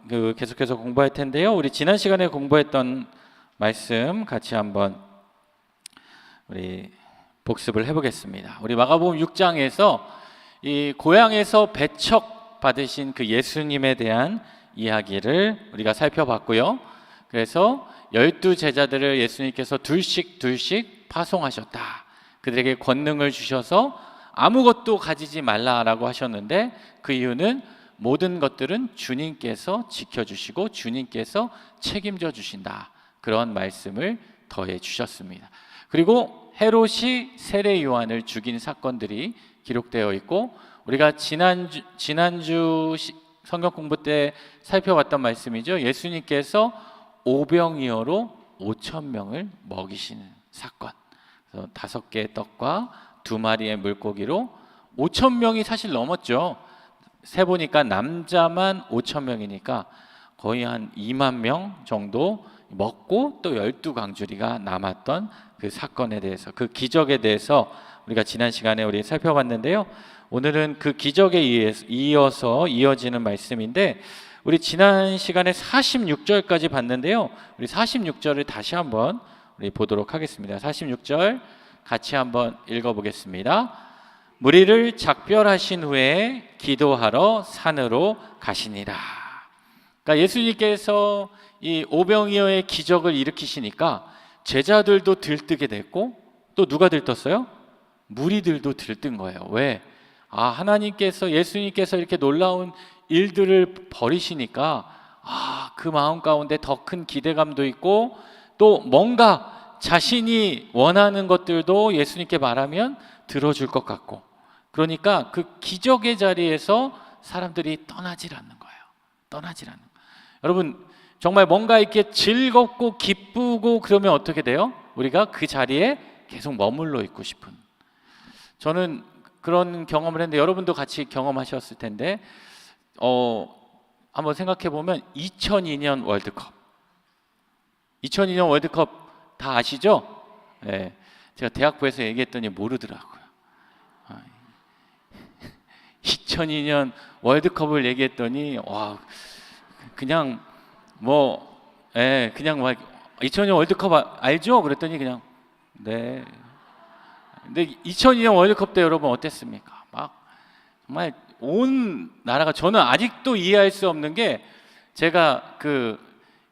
계속해서 공부할 텐데요. 우리 지난 시간에 공부했던 말씀 같이 한번 우리 복습을 해보겠습니다. 우리 마가복음 6장에서 이 고향에서 배척 받으신 그 예수님에 대한 이야기를 우리가 살펴봤고요. 그래서 12 제자들을 예수님께서 둘씩 파송하셨다. 그들에게 권능을 주셔서 아무것도 가지지 말라라고 하셨는데, 그 이유는 모든 것들은 주님께서 지켜주시고 주님께서 책임져 주신다, 그런 말씀을 더해 주셨습니다. 그리고 헤롯이 세례 요한을 죽인 사건들이 기록되어 있고, 우리가 지난주 성경 공부 때 살펴봤던 말씀이죠. 예수님께서 오병이어로 5,000명을 먹이시는 사건. 그래서 5개의 떡과 2마리의 물고기로 5,000명이 사실 넘었죠. 세보니까 남자만 5,000명이니까 거의 한 2만 명 정도 먹고 또 12강주리가 남았던 그 사건에 대해서, 그 기적에 대해서 우리가 지난 시간에 우리 살펴봤는데요. 오늘은 그 기적에 이어지는 말씀인데, 우리 지난 시간에 46절까지 봤는데요. 우리 46절을 다시 한번 우리 보도록 하겠습니다. 46절 같이 한번 읽어보겠습니다. 무리를 작별하신 후에 기도하러 산으로 가시니라. 그러니까 예수님께서 이 오병이어의 기적을 일으키시니까 제자들도 들뜨게 됐고, 또 누가 들떴어요? 무리들도 들뜬 거예요. 왜? 예수님께서 이렇게 놀라운 일들을 벌이시니까 그 마음 가운데 더 큰 기대감도 있고, 또 뭔가 자신이 원하는 것들도 예수님께 말하면 들어줄 것 같고, 그러니까 그 기적의 자리에서 사람들이 떠나질 않는 거예요. 떠나질 않는 거예요. 여러분, 정말 뭔가 이렇게 즐겁고 기쁘고 그러면 어떻게 돼요? 우리가 그 자리에 계속 머물러 있고 싶은, 저는 그런 경험을 했는데 여러분도 같이 경험하셨을 텐데, 한번 생각해 보면 2002년 월드컵 다 아시죠? 네, 제가 대학부에서 얘기했더니 모르더라고요. 2002년 월드컵을 얘기했더니 그냥 그냥 2002년 월드컵 알죠? 그랬더니 그냥 네. 근데 2002년 월드컵 때 여러분 어땠습니까? 막 정말 온 나라가, 저는 아직도 이해할 수 없는 게, 제가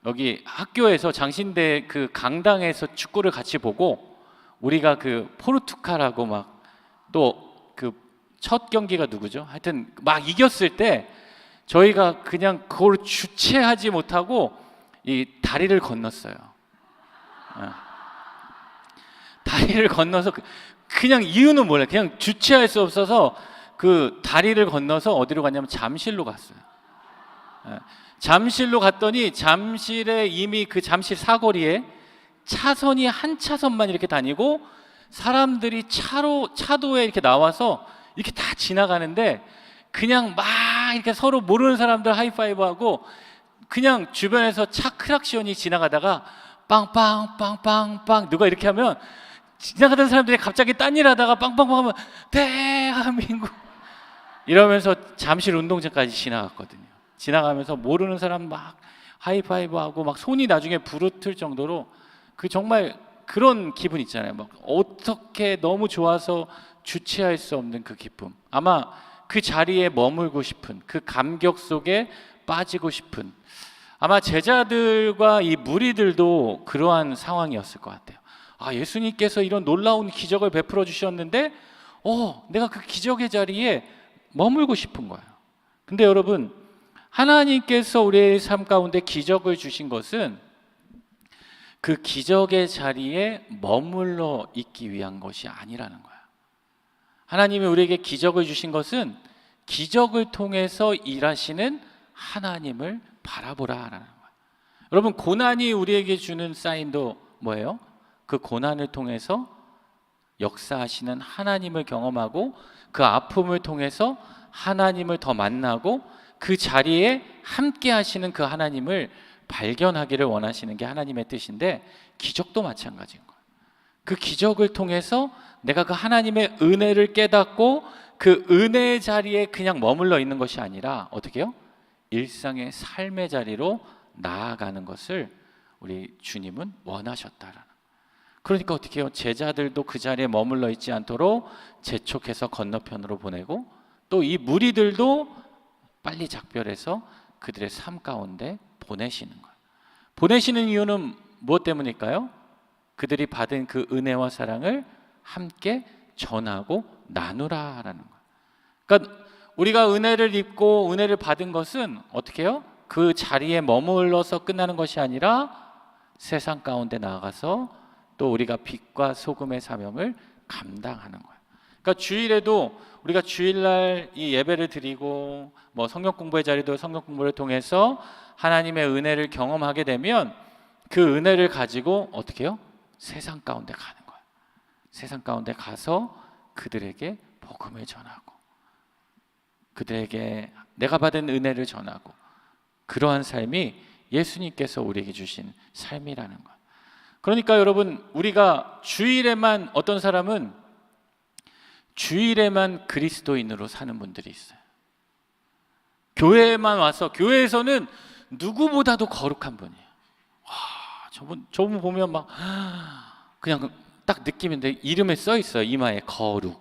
여기 학교에서 장신대 그 강당에서 축구를 같이 보고, 우리가 그 포르투갈하고 막 또 그 첫 경기가 누구죠? 하여튼 막 이겼을 때 저희가 그냥 그걸 주체하지 못하고 이 다리를 건넜어요. 다리를 건너서 그냥 이유는 몰라요. 그냥 주체할 수 없어서 그 다리를 건너서 어디로 갔냐면 잠실로 갔어요. 잠실로 갔더니 잠실에 이미 그 잠실 사거리에 차선이 한 차선만 이렇게 다니고, 사람들이 차도에 이렇게 나와서 이렇게 다 지나가는데, 그냥 막 이렇게 서로 모르는 사람들 하이파이브하고, 그냥 주변에서 차 크락시온이 지나가다가 빵빵빵빵빵 누가 이렇게 하면 지나가던 사람들이 갑자기 딴 일 하다가 빵빵빵 하면 대한민국 이러면서 잠실 운동장까지 지나갔거든요. 지나가면서 모르는 사람 막 하이파이브하고 막 손이 나중에 부르틀 정도로, 그 정말 그런 기분 있잖아요. 막 어떻게 너무 좋아서 주체할 수 없는 그 기쁨. 아마 그 자리에 머물고 싶은, 그 감격 속에 빠지고 싶은, 아마 제자들과 이 무리들도 그러한 상황이었을 것 같아요. 예수님께서 이런 놀라운 기적을 베풀어 주셨는데 내가 그 기적의 자리에 머물고 싶은 거예요. 근데 여러분, 하나님께서 우리의 삶 가운데 기적을 주신 것은 그 기적의 자리에 머물러 있기 위한 것이 아니라는 거예요. 하나님이 우리에게 기적을 주신 것은 기적을 통해서 일하시는 하나님을 바라보라라는 거예요. 여러분, 고난이 우리에게 주는 사인도 뭐예요? 그 고난을 통해서 역사하시는 하나님을 경험하고, 그 아픔을 통해서 하나님을 더 만나고, 그 자리에 함께 하시는 그 하나님을 발견하기를 원하시는 게 하나님의 뜻인데, 기적도 마찬가지인 거예요. 그 기적을 통해서 내가 그 하나님의 은혜를 깨닫고 그 은혜의 자리에 그냥 머물러 있는 것이 아니라 어떻게 해요? 일상의 삶의 자리로 나아가는 것을 우리 주님은 원하셨다라는. 그러니까 어떻게 해요? 제자들도 그 자리에 머물러 있지 않도록 재촉해서 건너편으로 보내고, 또 이 무리들도 빨리 작별해서 그들의 삶 가운데 보내시는 거예요. 보내시는 이유는 무엇 때문일까요? 그들이 받은 그 은혜와 사랑을 함께 전하고 나누라라는 거예요. 그러니까 우리가 은혜를 입고 은혜를 받은 것은 어떻게 해요? 그 자리에 머물러서 끝나는 것이 아니라 세상 가운데 나아가서 또 우리가 빛과 소금의 사명을 감당하는 거예요. 그러니까 주일에도 우리가 주일날 이 예배를 드리고 뭐 성경 공부의 자리도 성경 공부를 통해서 하나님의 은혜를 경험하게 되면 그 은혜를 가지고 어떻게 해요? 세상 가운데 가는 거예요. 세상 가운데 가서 그들에게 복음을 전하고 그들에게 내가 받은 은혜를 전하고, 그러한 삶이 예수님께서 우리에게 주신 삶이라는 거예요. 그러니까 여러분, 우리가 주일에만, 어떤 사람은 주일에만 그리스도인으로 사는 분들이 있어요. 교회에만 와서, 교회에서는 누구보다도 거룩한 분이에요. 와, 저분 보면 막 그냥 딱 느낌인데 이름에 써 있어요. 이마에 거룩.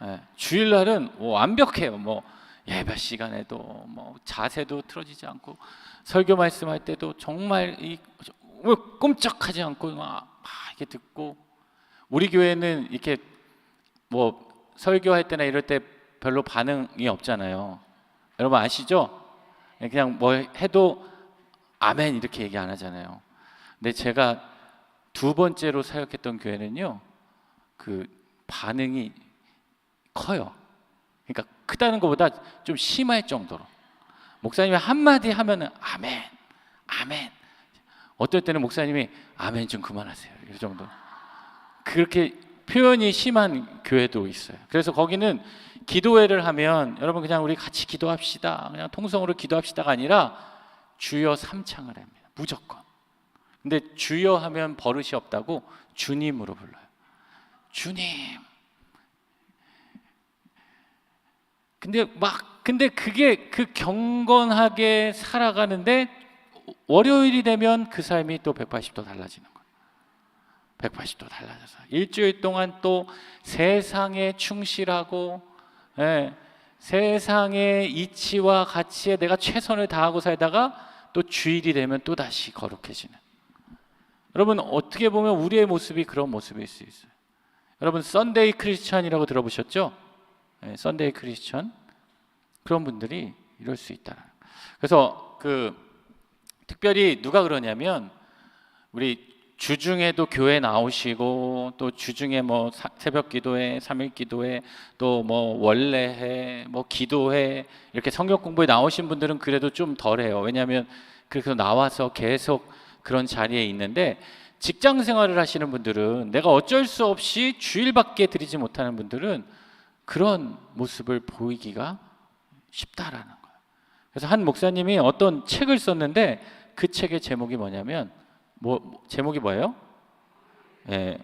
네, 주일날은 완벽해요. 뭐 예배 시간에도 뭐 자세도 틀어지지 않고, 설교 말씀할 때도 정말 꼼짝하지 않고 막 이렇게 듣고. 우리 교회는 이렇게 뭐 설교할 때나 이럴 때 별로 반응이 없잖아요. 여러분 아시죠? 그냥 뭐 해도 아멘 이렇게 얘기 안 하잖아요. 근데 제가 두 번째로 사역했던 교회는요, 그 반응이 커요. 그러니까 크다는 것보다 좀 심할 정도로 목사님이 한마디 하면은 아멘, 아멘. 어떨 때는 목사님이 아멘 좀 그만하세요, 이 정도. 그렇게 표현이 심한 교회도 있어요. 그래서 거기는 기도회를 하면 여러분 그냥 우리 같이 기도합시다, 그냥 통성으로 기도합시다가 아니라 주여 삼창을 합니다. 무조건. 근데 주여 하면 버릇이 없다고 주님으로 불러요. 주님. 근데 그게 그 경건하게 살아가는데 월요일이 되면 그 삶이 또 180도 달라지는 거예요. 180도 달라져서 일주일 동안 또 세상에 충실하고, 세상의 이치와 가치에 내가 최선을 다하고 살다가 또 주일이 되면 또 다시 거룩해지는. 여러분 어떻게 보면 우리의 모습이 그런 모습일 수 있어요. 여러분 썬데이 크리스천이라고 들어보셨죠? 썬데이 크리스천, 그런 분들이 이럴 수 있다. 그래서 특별히 누가 그러냐면, 우리 주중에도 교회 나오시고 또 주중에 뭐 새벽 기도회, 3일 기도회, 또 뭐 원래회, 뭐 기도회, 이렇게 성경 공부에 나오신 분들은 그래도 좀 덜해요. 왜냐하면 그래서 나와서 계속 그런 자리에 있는데, 직장 생활을 하시는 분들은, 내가 어쩔 수 없이 주일밖에 드리지 못하는 분들은 그런 모습을 보이기가 쉽다라는 거예요. 그래서 한 목사님이 어떤 책을 썼는데 그 책의 제목이 뭐냐면, 제목이 뭐예요?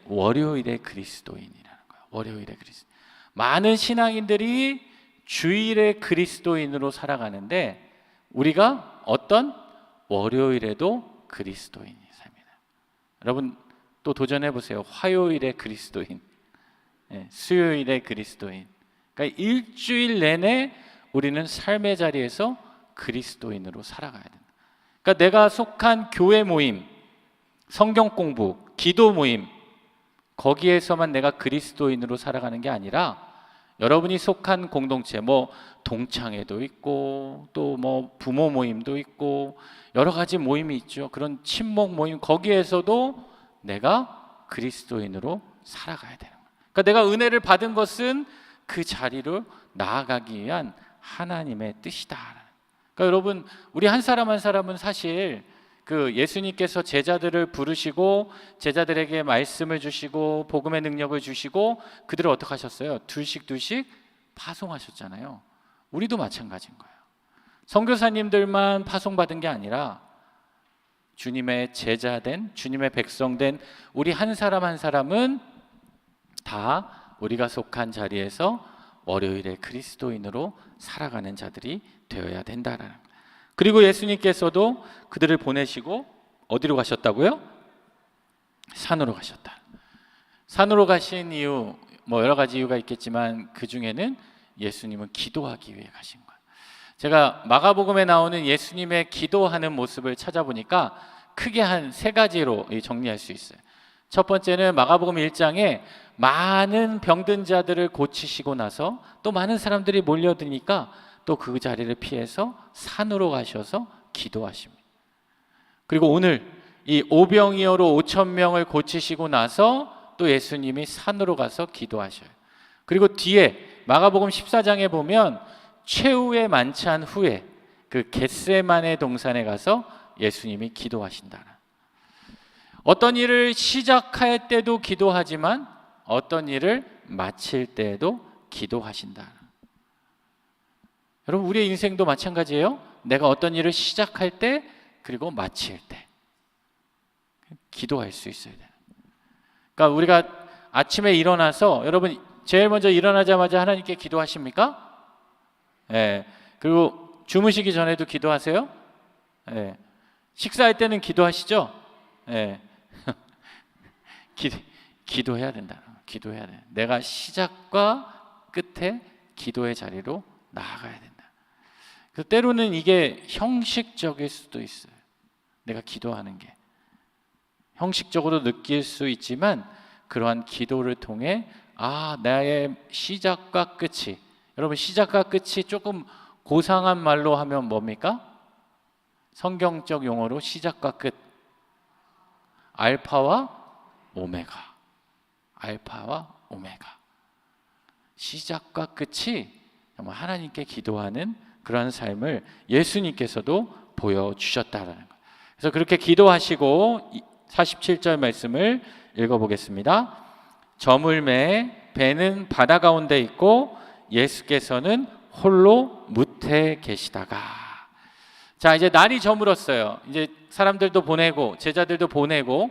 월요일의 그리스도인이라는 거예요. 월요일의 그리스도. 많은 신앙인들이 주일의 그리스도인으로 살아가는데 우리가 어떤 월요일에도 그리스도인이 삽니다. 여러분 또 도전해 보세요. 화요일의 그리스도인, 수요일의 그리스도인. 그러니까 일주일 내내 우리는 삶의 자리에서 그리스도인으로 살아가야 된다. 그러니까 내가 속한 교회 모임, 성경 공부, 기도 모임, 거기에서만 내가 그리스도인으로 살아가는 게 아니라 여러분이 속한 공동체, 뭐 동창회도 있고 또 뭐 부모 모임도 있고 여러 가지 모임이 있죠. 그런 친목 모임, 거기에서도 내가 그리스도인으로 살아가야 되는 거예요. 그러니까 내가 은혜를 받은 것은 그 자리로 나아가기 위한 하나님의 뜻이다. 그러니까 여러분 우리 한 사람 한 사람은 사실 예수님께서 제자들을 부르시고 제자들에게 말씀을 주시고 복음의 능력을 주시고 그들을 어떻게 하셨어요? 둘씩 파송하셨잖아요. 우리도 마찬가지인 거예요. 선교사님들만 파송받은 게 아니라 주님의 제자된, 주님의 백성된 우리 한 사람 한 사람은 다 우리가 속한 자리에서 월요일에 그리스도인으로 살아가는 자들이 되어야 된다라는 거예요. 그리고 예수님께서도 그들을 보내시고 어디로 가셨다고요? 산으로 가셨다. 산으로 가신 이유 뭐 여러 가지 이유가 있겠지만 그 중에는 예수님은 기도하기 위해 가신 거예요. 제가 마가복음에 나오는 예수님의 기도하는 모습을 찾아보니까 크게 한 세 가지로 정리할 수 있어요. 첫 번째는 마가복음 1장에 많은 병든 자들을 고치시고 나서 또 많은 사람들이 몰려드니까 또 그 자리를 피해서 산으로 가셔서 기도하십니다. 그리고 오늘 이 오병이어로 5천 명을 고치시고 나서 또 예수님이 산으로 가서 기도하셔요. 그리고 뒤에 마가복음 14장에 보면 최후의 만찬 후에 그 겟세마네 동산에 가서 예수님이 기도하신다. 어떤 일을 시작할 때도 기도하지만 어떤 일을 마칠 때에도 기도하신다. 여러분, 우리의 인생도 마찬가지예요. 내가 어떤 일을 시작할 때 그리고 마칠 때 기도할 수 있어야 돼요. 그러니까 우리가 아침에 일어나서, 여러분 제일 먼저 일어나자마자 하나님께 기도하십니까? 예. 그리고 주무시기 전에도 기도하세요? 예. 식사할 때는 기도하시죠? 예. 기도해야 된다. 기도해야 돼. 내가 시작과 끝에 기도의 자리로 나아가야 된다. 그래서 때로는 이게 형식적일 수도 있어요. 내가 기도하는 게 형식적으로 느낄 수 있지만 그러한 기도를 통해 나의 시작과 끝이, 여러분 시작과 끝이 조금 고상한 말로 하면 뭡니까? 성경적 용어로 시작과 끝, 알파와 오메가, 알파와 오메가. 시작과 끝이 정말 하나님께 기도하는 그러한 삶을 예수님께서도 보여주셨다라는 거예요. 그래서 그렇게 기도하시고 47절 말씀을 읽어보겠습니다. 저물매 배는 바다 가운데 있고 예수께서는 홀로 무태 계시다가. 자, 이제 날이 저물었어요. 이제 사람들도 보내고 제자들도 보내고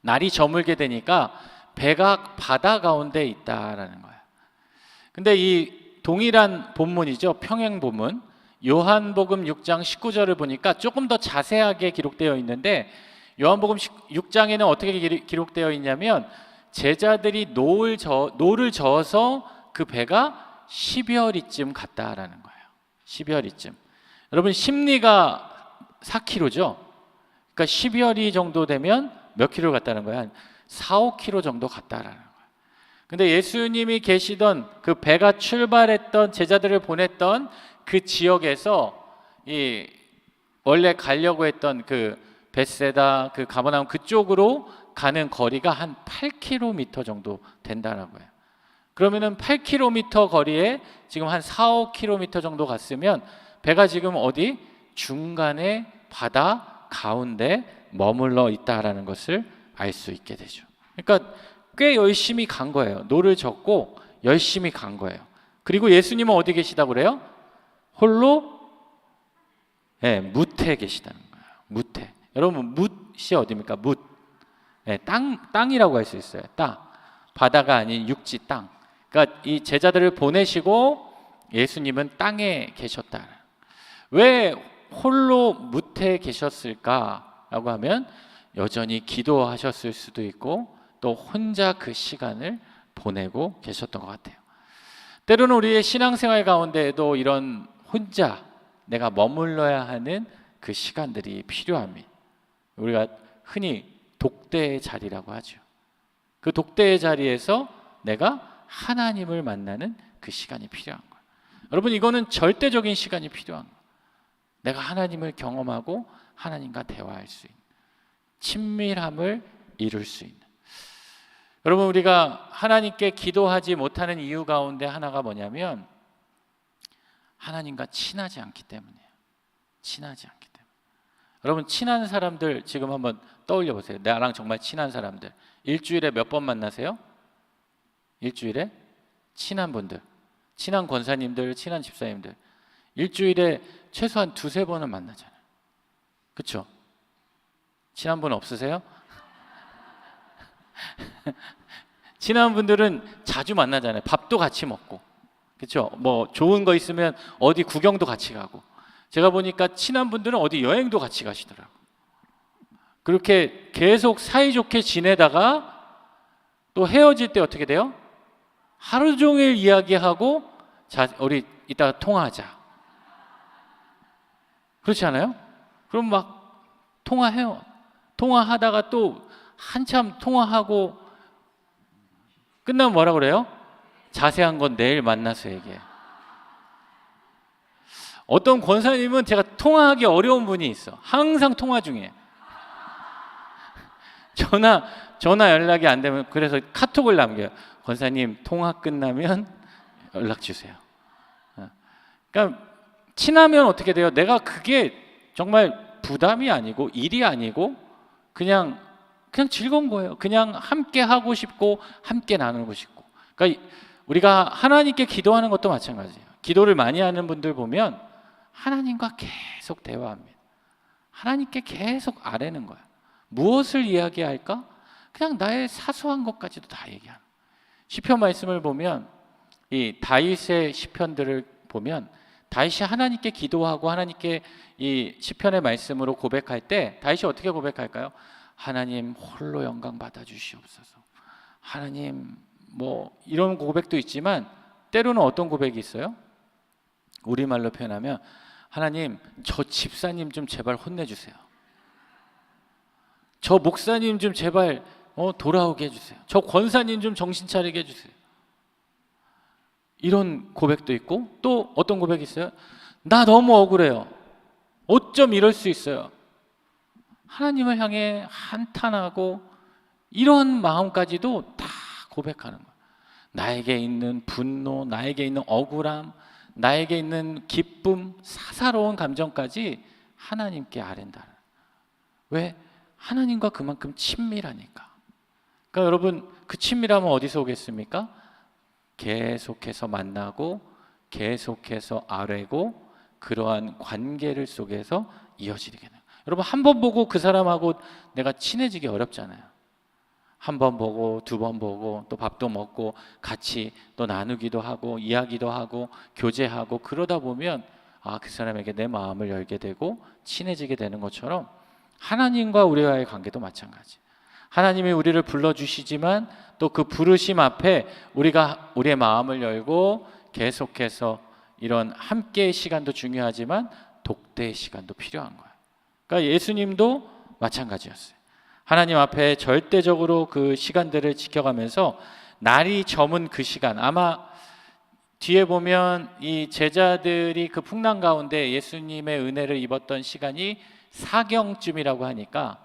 날이 저물게 되니까 배가 바다 가운데 있다라는 거예요. 근데 이 동일한 본문이죠. 평행 본문. 요한복음 6장 19절을 보니까 조금 더 자세하게 기록되어 있는데, 요한복음 6장에는 어떻게 기록되어 있냐면 제자들이 노를 저어서 그 배가 12어리쯤 갔다라는 거예요. 12어리쯤. 여러분 심리가 4km죠. 그러니까 12어리 정도 되면 몇 킬로 갔다는 거야? 한 4, 5km 정도 갔다라는 거예요. 근데 예수님이 계시던 그 배가 출발했던 제자들을 보냈던 그 지역에서 이 원래 가려고 했던 그 벳세다, 그 가버나움 그쪽으로 가는 거리가 한 8km 정도 된다라고 해요. 그러면은 8km 거리에 지금 한 4, 5km 정도 갔으면 배가 지금 어디 중간에 바다 가운데 머물러 있다라는 것을 알 수 있게 되죠. 그러니까 꽤 열심히 간 거예요. 노를 젓고 열심히 간 거예요. 그리고 예수님은 어디 계시다고 그래요? 홀로 무태 계시다는 거예요. 무태. 여러분 묻이 어디입니까? 묻. 땅이라고 할 수 있어요. 땅. 바다가 아닌 육지 땅. 그러니까 이 제자들을 보내시고 예수님은 땅에 계셨다. 왜 홀로 무태 계셨을까라고 하면 여전히 기도하셨을 수도 있고 또 혼자 그 시간을 보내고 계셨던 것 같아요. 때로는 우리의 신앙생활 가운데에도 이런 혼자 내가 머물러야 하는 그 시간들이 필요합니다. 우리가 흔히 독대의 자리라고 하죠. 그 독대의 자리에서 내가 하나님을 만나는 그 시간이 필요한 거예요. 여러분 이거는 절대적인 시간이 필요한 거예요. 내가 하나님을 경험하고 하나님과 대화할 수 있는 친밀함을 이룰 수 있는. 여러분 우리가 하나님께 기도하지 못하는 이유 가운데 하나가 뭐냐면 하나님과 친하지 않기 때문이에요. 친하지 않기 때문에. 여러분 친한 사람들 지금 한번 떠올려 보세요. 나랑 정말 친한 사람들 일주일에 몇 번 만나세요? 일주일에 친한 분들, 친한 권사님들, 친한 집사님들 일주일에 최소한 2-3번은 만나잖아요. 그렇죠? 친한 분 없으세요? 친한 분들은 자주 만나잖아요. 밥도 같이 먹고 그렇죠? 뭐 좋은 거 있으면 어디 구경도 같이 가고, 제가 보니까 친한 분들은 어디 여행도 같이 가시더라고. 그렇게 계속 사이좋게 지내다가 또 헤어질 때 어떻게 돼요? 하루 종일 이야기하고, 자, 우리 이따가 통화하자. 그렇지 않아요? 그럼 막 통화해요. 통화하다가 또 한참 통화하고 끝나면 뭐라 그래요? 자세한 건 내일 만나서 얘기해. 어떤 권사님은 제가 통화하기 어려운 분이 있어. 항상 통화 중에. 전화 연락이 안 되면 그래서 카톡을 남겨요. 권사님 통화 끝나면 연락 주세요. 그러니까 친하면 어떻게 돼요? 내가 그게 정말 부담이 아니고 일이 아니고 그냥 즐거운 거예요. 그냥 함께 하고 싶고 함께 나누고 싶고. 그러니까 우리가 하나님께 기도하는 것도 마찬가지예요. 기도를 많이 하는 분들 보면 하나님과 계속 대화합니다. 하나님께 계속 아뢰는 거예요. 무엇을 이야기할까? 그냥 나의 사소한 것까지도 다 얘기하는. 시편 말씀을 보면 이 다윗의 시편들을 보면 다윗이 하나님께 기도하고 하나님께 이 시편의 말씀으로 고백할 때 다윗이 어떻게 고백할까요? 하나님 홀로 영광 받아 주시옵소서. 하나님 뭐 이런 고백도 있지만 때로는 어떤 고백이 있어요? 우리말로 표현하면 하나님 저 집사님 좀 제발 혼내주세요. 저 목사님 좀 제발 돌아오게 해주세요. 저 권사님 좀 정신 차리게 해주세요. 이런 고백도 있고 또 어떤 고백이 있어요? 나 너무 억울해요. 어쩜 이럴 수 있어요. 하나님을 향해 한탄하고 이런 마음까지도 다 고백하는 거예요. 나에게 있는 분노, 나에게 있는 억울함, 나에게 있는 기쁨, 사사로운 감정까지 하나님께 아랜다. 왜? 하나님과 그만큼 친밀하니까. 그러니까 여러분 그 친밀함은 어디서 오겠습니까? 계속해서 만나고 계속해서 아뢰고 그러한 관계를 속에서 이어지게 되는 거예요. 여러분 한 번 보고 그 사람하고 내가 친해지기 어렵잖아요. 한 번 보고 두 번 보고 또 밥도 먹고 같이 또 나누기도 하고 이야기도 하고 교제하고 그러다 보면 그 사람에게 내 마음을 열게 되고 친해지게 되는 것처럼 하나님과 우리와의 관계도 마찬가지. 하나님이 우리를 불러주시지만 또 그 부르심 앞에 우리가 우리의 마음을 열고 계속해서 이런 함께의 시간도 중요하지만 독대의 시간도 필요한 거예요. 그러니까 예수님도 마찬가지였어요. 하나님 앞에 절대적으로 그 시간들을 지켜가면서 날이 저문 그 시간, 아마 뒤에 보면 이 제자들이 그 풍랑 가운데 예수님의 은혜를 입었던 시간이 사경쯤이라고 하니까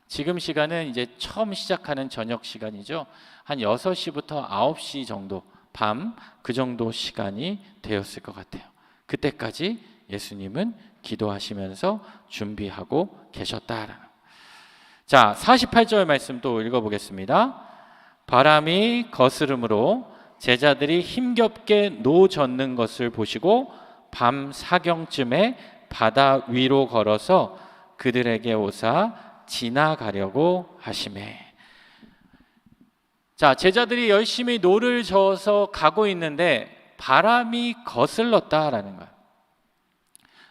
지금 시간은 이제 처음 시작하는 저녁 시간이죠. 한 6시부터 9시 정도, 밤 그 정도 시간이 되었을 것 같아요. 그때까지 예수님은 기도하시면서 준비하고 계셨다라는. 자, 48절 말씀 또 읽어보겠습니다. 바람이 거스름으로 제자들이 힘겹게 노젓는 것을 보시고 밤 사경쯤에 바다 위로 걸어서 그들에게 오사 지나가려고 하시매. 자, 제자들이 열심히 노를 저어서 가고 있는데 바람이 거슬렀다라는 거예요.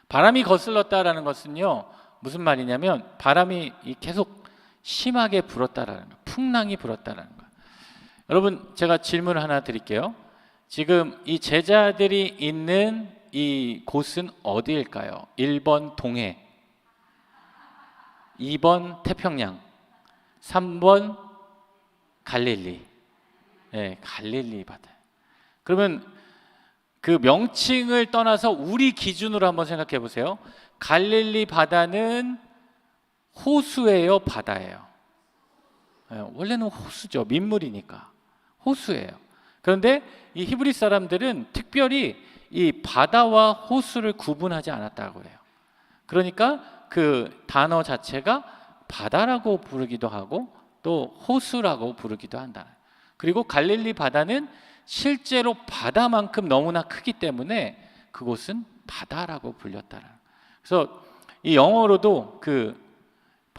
바람이 거슬렀다라는 것은요, 무슨 말이냐면 바람이 계속 심하게 불었다라는 거예요. 풍랑이 불었다라는 거예요. 여러분, 제가 질문을 하나 드릴게요. 지금 이 제자들이 있는 이 곳은 어디일까요? 1번 동해, 2번 태평양, 3번 갈릴리. 네, 갈릴리 바다. 그러면 그 명칭을 떠나서 우리 기준으로 한번 생각해 보세요. 갈릴리 바다는 호수예요, 바다예요? 네, 원래는 호수죠. 민물이니까 호수예요. 그런데 이 히브리 사람들은 특별히 이 바다와 호수를 구분하지 않았다고 해요. 그러니까 그 단어 자체가 바다라고 부르기도 하고 또 호수라고 부르기도 한다. 그리고 갈릴리 바다는 실제로 바다만큼 너무나 크기 때문에 그곳은 바다라고 불렸다. 그래서 이 영어로도 그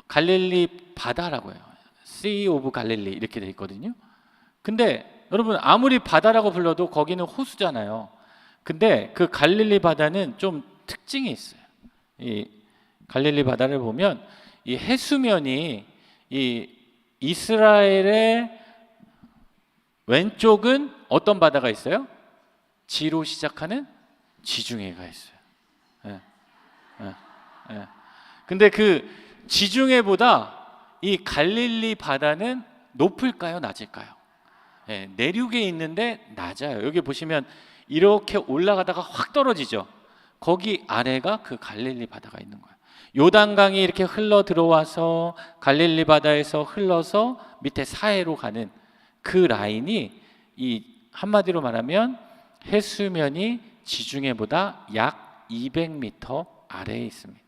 갈릴리 바다라고 해요. Sea of Galilee 이렇게 돼 있거든요. 근데 여러분 아무리 바다라고 불러도 거기는 호수잖아요. 근데 그 갈릴리 바다는 좀 특징이 있어요. 이 갈릴리 바다를 보면 이 해수면이 이 이스라엘의 왼쪽은 어떤 바다가 있어요? 지로 시작하는 지중해가 있어요. 예, 예, 예. 근데 그 지중해보다 이 갈릴리 바다는 높을까요, 낮을까요? 예, 내륙에 있는데 낮아요. 여기 보시면 이렇게 올라가다가 확 떨어지죠. 거기 아래가 그 갈릴리 바다가 있는 거예요. 요단강이 이렇게 흘러 들어와서 갈릴리 바다에서 흘러서 밑에 사해로 가는 그 라인이 이 한마디로 말하면 해수면이 지중해보다 약 200m 아래에 있습니다.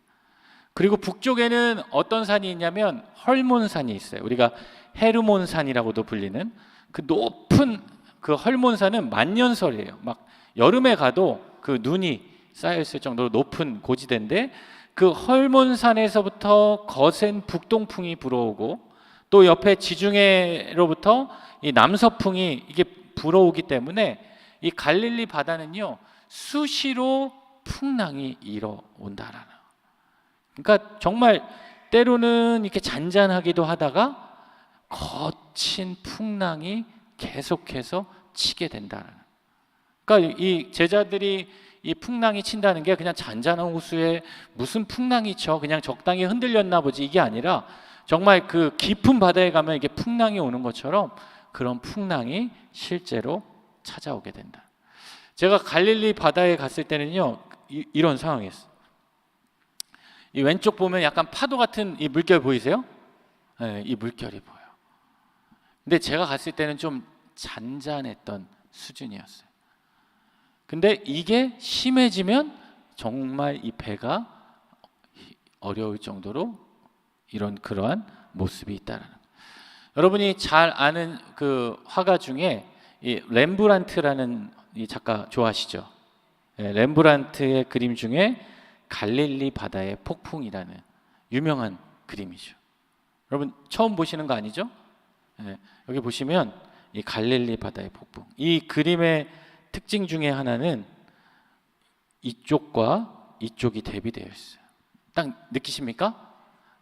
그리고 북쪽에는 어떤 산이 있냐면 헐몬산이 있어요. 우리가 헤르몬산이라고도 불리는 그 높은 그 헐몬산은 만년설이에요. 막 여름에 가도 그 눈이 쌓여 있을 정도로 높은 고지대인데 그 헐몬산에서부터 거센 북동풍이 불어오고 또 옆에 지중해로부터 이 남서풍이 이게 불어오기 때문에 이 갈릴리 바다는요 수시로 풍랑이 일어온다라는. 그러니까 정말 때로는 이렇게 잔잔하기도 하다가 거친 풍랑이 계속해서 치게 된다는. 그러니까 이 제자들이 이 풍랑이 친다는 게 그냥 잔잔한 호수에 무슨 풍랑이 쳐 그냥 적당히 흔들렸나 보지 이게 아니라 정말 그 깊은 바다에 가면 이게 풍랑이 오는 것처럼 그런 풍랑이 실제로 찾아오게 된다. 제가 갈릴리 바다에 갔을 때는요 이런 상황이었어요. 이 왼쪽 보면 약간 파도 같은 이 물결 보이세요? 네, 이 물결이 보여요. 근데 제가 갔을 때는 좀 잔잔했던 수준이었어요. 근데 이게 심해지면 정말 이 배가 어려울 정도로 그러한 모습이 있다라는. 여러분이 잘 아는 그 화가 중에 이 렘브란트라는 이 작가 좋아하시죠? 네, 렘브란트의 그림 중에 갈릴리 바다의 폭풍이라는 유명한 그림이죠. 여러분 처음 보시는 거 아니죠? 네, 여기 보시면 이 갈릴리 바다의 폭풍. 이 그림의 특징 중에 하나는 이쪽과 이쪽이 대비되어 있어요. 딱 느끼십니까?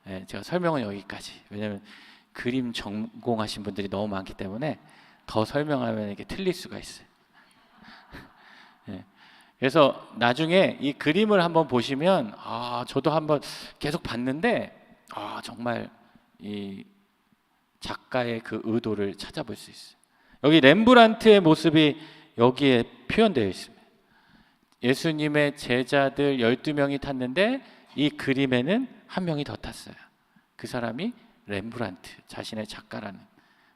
네, 제가 설명은 여기까지. 왜냐하면 그림 전공하신 분들이 너무 많기 때문에 더 설명하면 이게 틀릴 수가 있어요. 네, 그래서 나중에 이 그림을 한번 보시면 저도 한번 계속 봤는데 정말 이 작가의 그 의도를 찾아볼 수 있어요. 여기 렘브란트의 모습이 여기에 표현되어 있습니다. 예수님의 제자들 12명이 탔는데 이 그림에는 한 명이 더 탔어요. 그 사람이 렘브란트 자신의 작가라는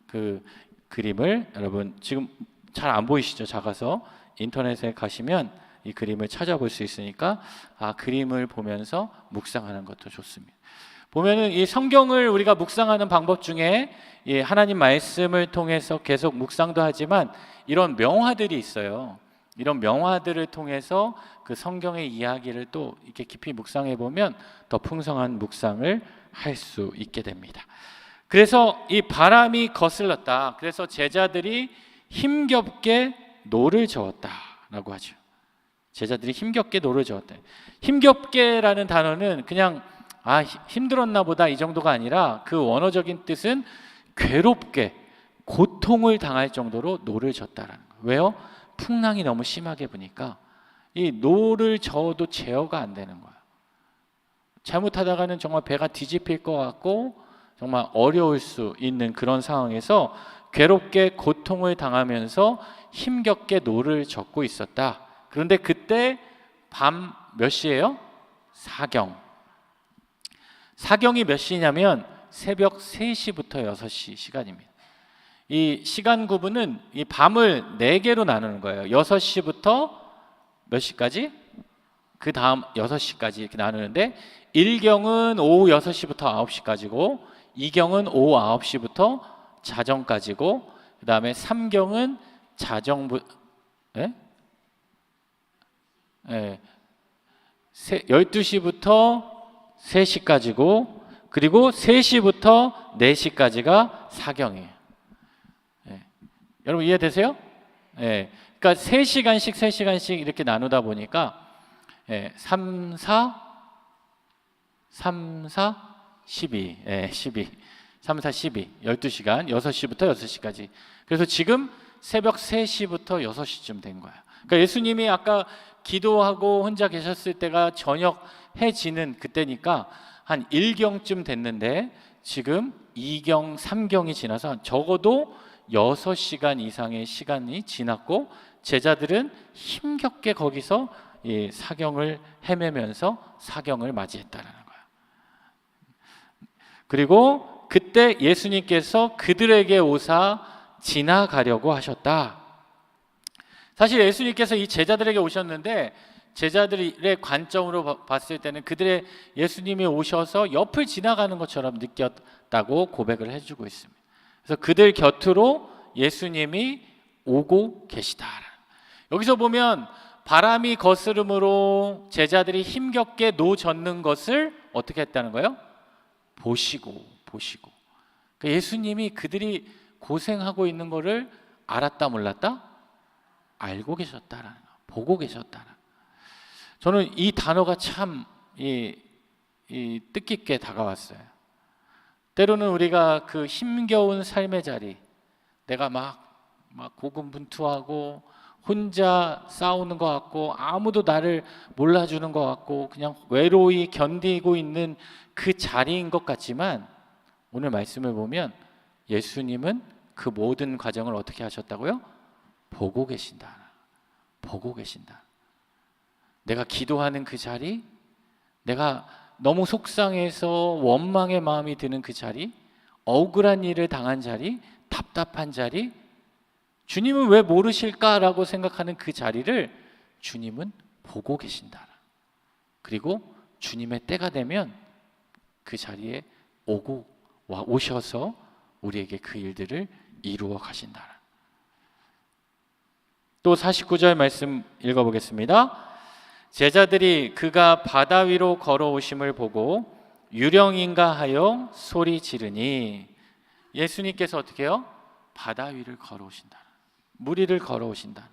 그 그림을 여러분 지금 잘 안 보이시죠? 작아서 인터넷에 가시면 이 그림을 찾아볼 수 있으니까 그림을 보면서 묵상하는 것도 좋습니다. 보면은 이 성경을 우리가 묵상하는 방법 중에 이 하나님 말씀을 통해서 계속 묵상도 하지만 이런 명화들이 있어요. 이런 명화들을 통해서 그 성경의 이야기를 또 이렇게 깊이 묵상해 보면 더 풍성한 묵상을 할 수 있게 됩니다. 그래서 이 바람이 거슬렀다. 그래서 제자들이 힘겹게 노를 저었다라고 하죠. 제자들이 힘겹게 노를 저었다. 힘겹게라는 단어는 그냥 힘들었나 보다 이 정도가 아니라 그 원어적인 뜻은 괴롭게 고통을 당할 정도로 노를 졌다라는 거예요. 왜요? 풍랑이 너무 심하게 부니까 이 노를 저어도 제어가 안 되는 거예요. 잘못하다가는 정말 배가 뒤집힐 것 같고 정말 어려울 수 있는 그런 상황에서 괴롭게 고통을 당하면서 힘겹게 노를 젓고 있었다. 그런데 그때 밤 몇 시예요? 사경. 사경이 몇 시냐면 새벽 3시부터 6시 시간입니다. 이 시간 구분은 이 밤을 4개로 나누는 거예요. 6시부터 몇 시까지? 그 다음 6시까지 이렇게 나누는데 1경은 오후 6시부터 9시까지고 2경은 오후 9시부터 자정까지고 그 다음에 3경은 자정부 12시부터 3시까지고 그리고 3시부터 4시까지가 사경이에요. 여러분 이해되세요? 그러니까 3시간씩 이렇게 나누다 보니까 3, 4, 12, 3, 4, 12, 12시간, 6시부터 6시까지. 그래서 지금 새벽 3시부터 6시쯤 된 거야. 그러니까 예수님이 아까 기도하고 혼자 계셨을 때가 저녁 해 지는 그때니까 한 1경쯤 됐는데 지금 2경, 3경이 지나서 적어도 6시간 이상의 시간이 지났고 제자들은 힘겹게 거기서 이 사경을 헤매면서 사경을 맞이했다라는 거야. 그리고 그때 예수님께서 그들에게 오사 지나가려고 하셨다. 사실 예수님께서 이 제자들에게 오셨는데 제자들의 관점으로 봤을 때는 그들의 예수님이 오셔서 옆을 지나가는 것처럼 느꼈다고 고백을 해주고 있습니다. 그래서 그들 곁으로 예수님이 오고 계시다. 여기서 보면 바람이 거스름으로 제자들이 힘겹게 노젓는 것을 어떻게 했다는 거예요? 보시고. 그러니까 예수님이 그들이 고생하고 있는 것을 알았다 몰랐다? 알고 계셨다라는 거, 보고 계셨다라는 거. 저는 이 단어가 참 뜻깊게 다가왔어요. 때로는 우리가 그 힘겨운 삶의 자리, 내가 막 고군분투하고 혼자 싸우는 것 같고 아무도 나를 몰라주는 것 같고 그냥 외로이 견디고 있는 그 자리인 것 같지만 오늘 말씀을 보면 예수님은 그 모든 과정을 어떻게 하셨다고요? 보고 계신다. 내가 기도하는 그 자리, 내가 너무 속상해서 원망의 마음이 드는 그 자리, 억울한 일을 당한 자리, 답답한 자리, 주님은 왜 모르실까라고 생각하는 그 자리를 주님은 보고 계신다. 그리고 주님의 때가 되면 그 자리에 오셔서 우리에게 그 일들을 이루어 가신다. 또 49절 말씀 읽어보겠습니다. 제자들이 그가 바다 위로 걸어오심을 보고 유령인가 하여 소리 지르니 예수님께서 어떻게 해요? 바다 위를 걸어오신다. 물 위를 걸어오신다.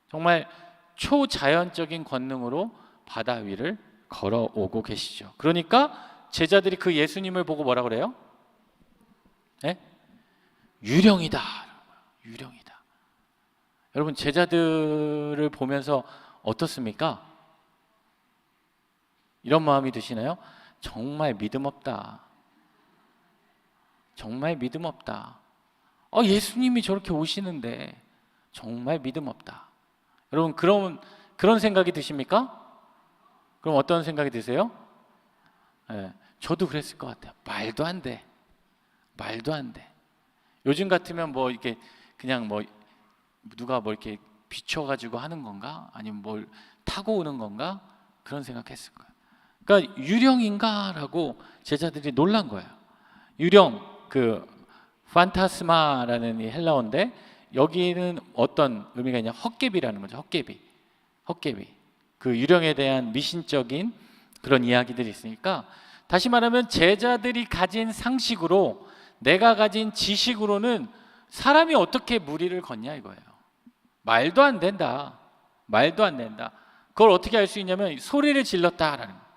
정말 초자연적인 권능으로 바다 위를 걸어오고 계시죠. 그러니까 제자들이 그 예수님을 보고 뭐라 그래요? 유령이다. 여러분 제자들을 보면서 어떻습니까? 이런 마음이 드시나요? 정말 믿음 없다. 예수님이 저렇게 오시는데 정말 믿음 없다. 여러분 그런 생각이 드십니까? 그럼 어떤 생각이 드세요? 저도 그랬을 것 같아요. 말도 안 돼. 요즘 같으면 뭐 이렇게 그냥 뭐 누가 뭐 이렇게 비춰가지고 하는 건가? 아니면 뭘 타고 오는 건가? 그런 생각했을 거예요. 그러니까 유령인가라고 제자들이 놀란 거예요. 유령, 그 판타스마라는 이 헬라어인데 여기는 어떤 의미가 있냐? 헛개비라는 거죠. 헛개비. 그 유령에 대한 미신적인 그런 이야기들이 있으니까 다시 말하면 제자들이 가진 상식으로 내가 가진 지식으로는 사람이 어떻게 물 위를 걷냐 이거예요. 말도 안 된다. 그걸 어떻게 알 수 있냐면 소리를 질렀다라는 거예요.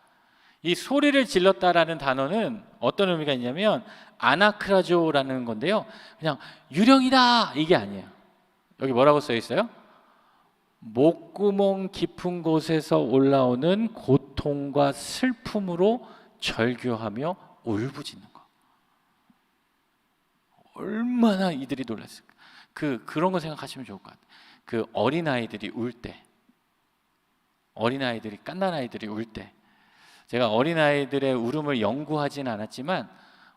이 소리를 질렀다라는 단어는 어떤 의미가 있냐면 아나크라조라는 건데요. 그냥 유령이다 이게 아니에요. 여기 뭐라고 써 있어요? 목구멍 깊은 곳에서 올라오는 고통과 슬픔으로 절규하며 울부짖는 거. 얼마나 이들이 놀랐을까. 그런 거 생각하시면 좋을 것 같아요. 그 어린아이들이 울 때, 갓난아이들이 울 때, 제가 어린아이들의 울음을 연구하진 않았지만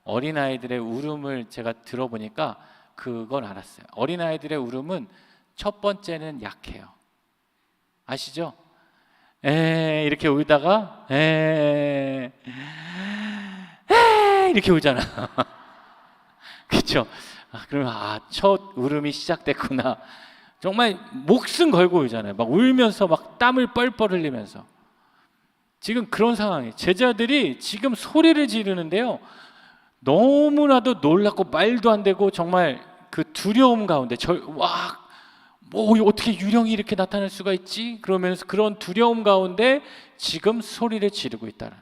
어린아이들의 울음을 제가 들어보니까 그걸 알았어요. 어린아이들의 울음은 첫 번째는 약해요. 아시죠? 이렇게 울다가 이렇게 울잖아. 그렇죠? 그러면 첫 울음이 시작됐구나. 정말 목숨 걸고 울잖아요. 막 울면서 막 땀을 뻘뻘 흘리면서. 지금 그런 상황이에요. 제자들이 지금 소리를 지르는데요. 너무나도 놀랍고 말도 안 되고 정말 그 두려움 가운데 어떻게 유령이 이렇게 나타날 수가 있지? 그러면서 그런 두려움 가운데 지금 소리를 지르고 있다는.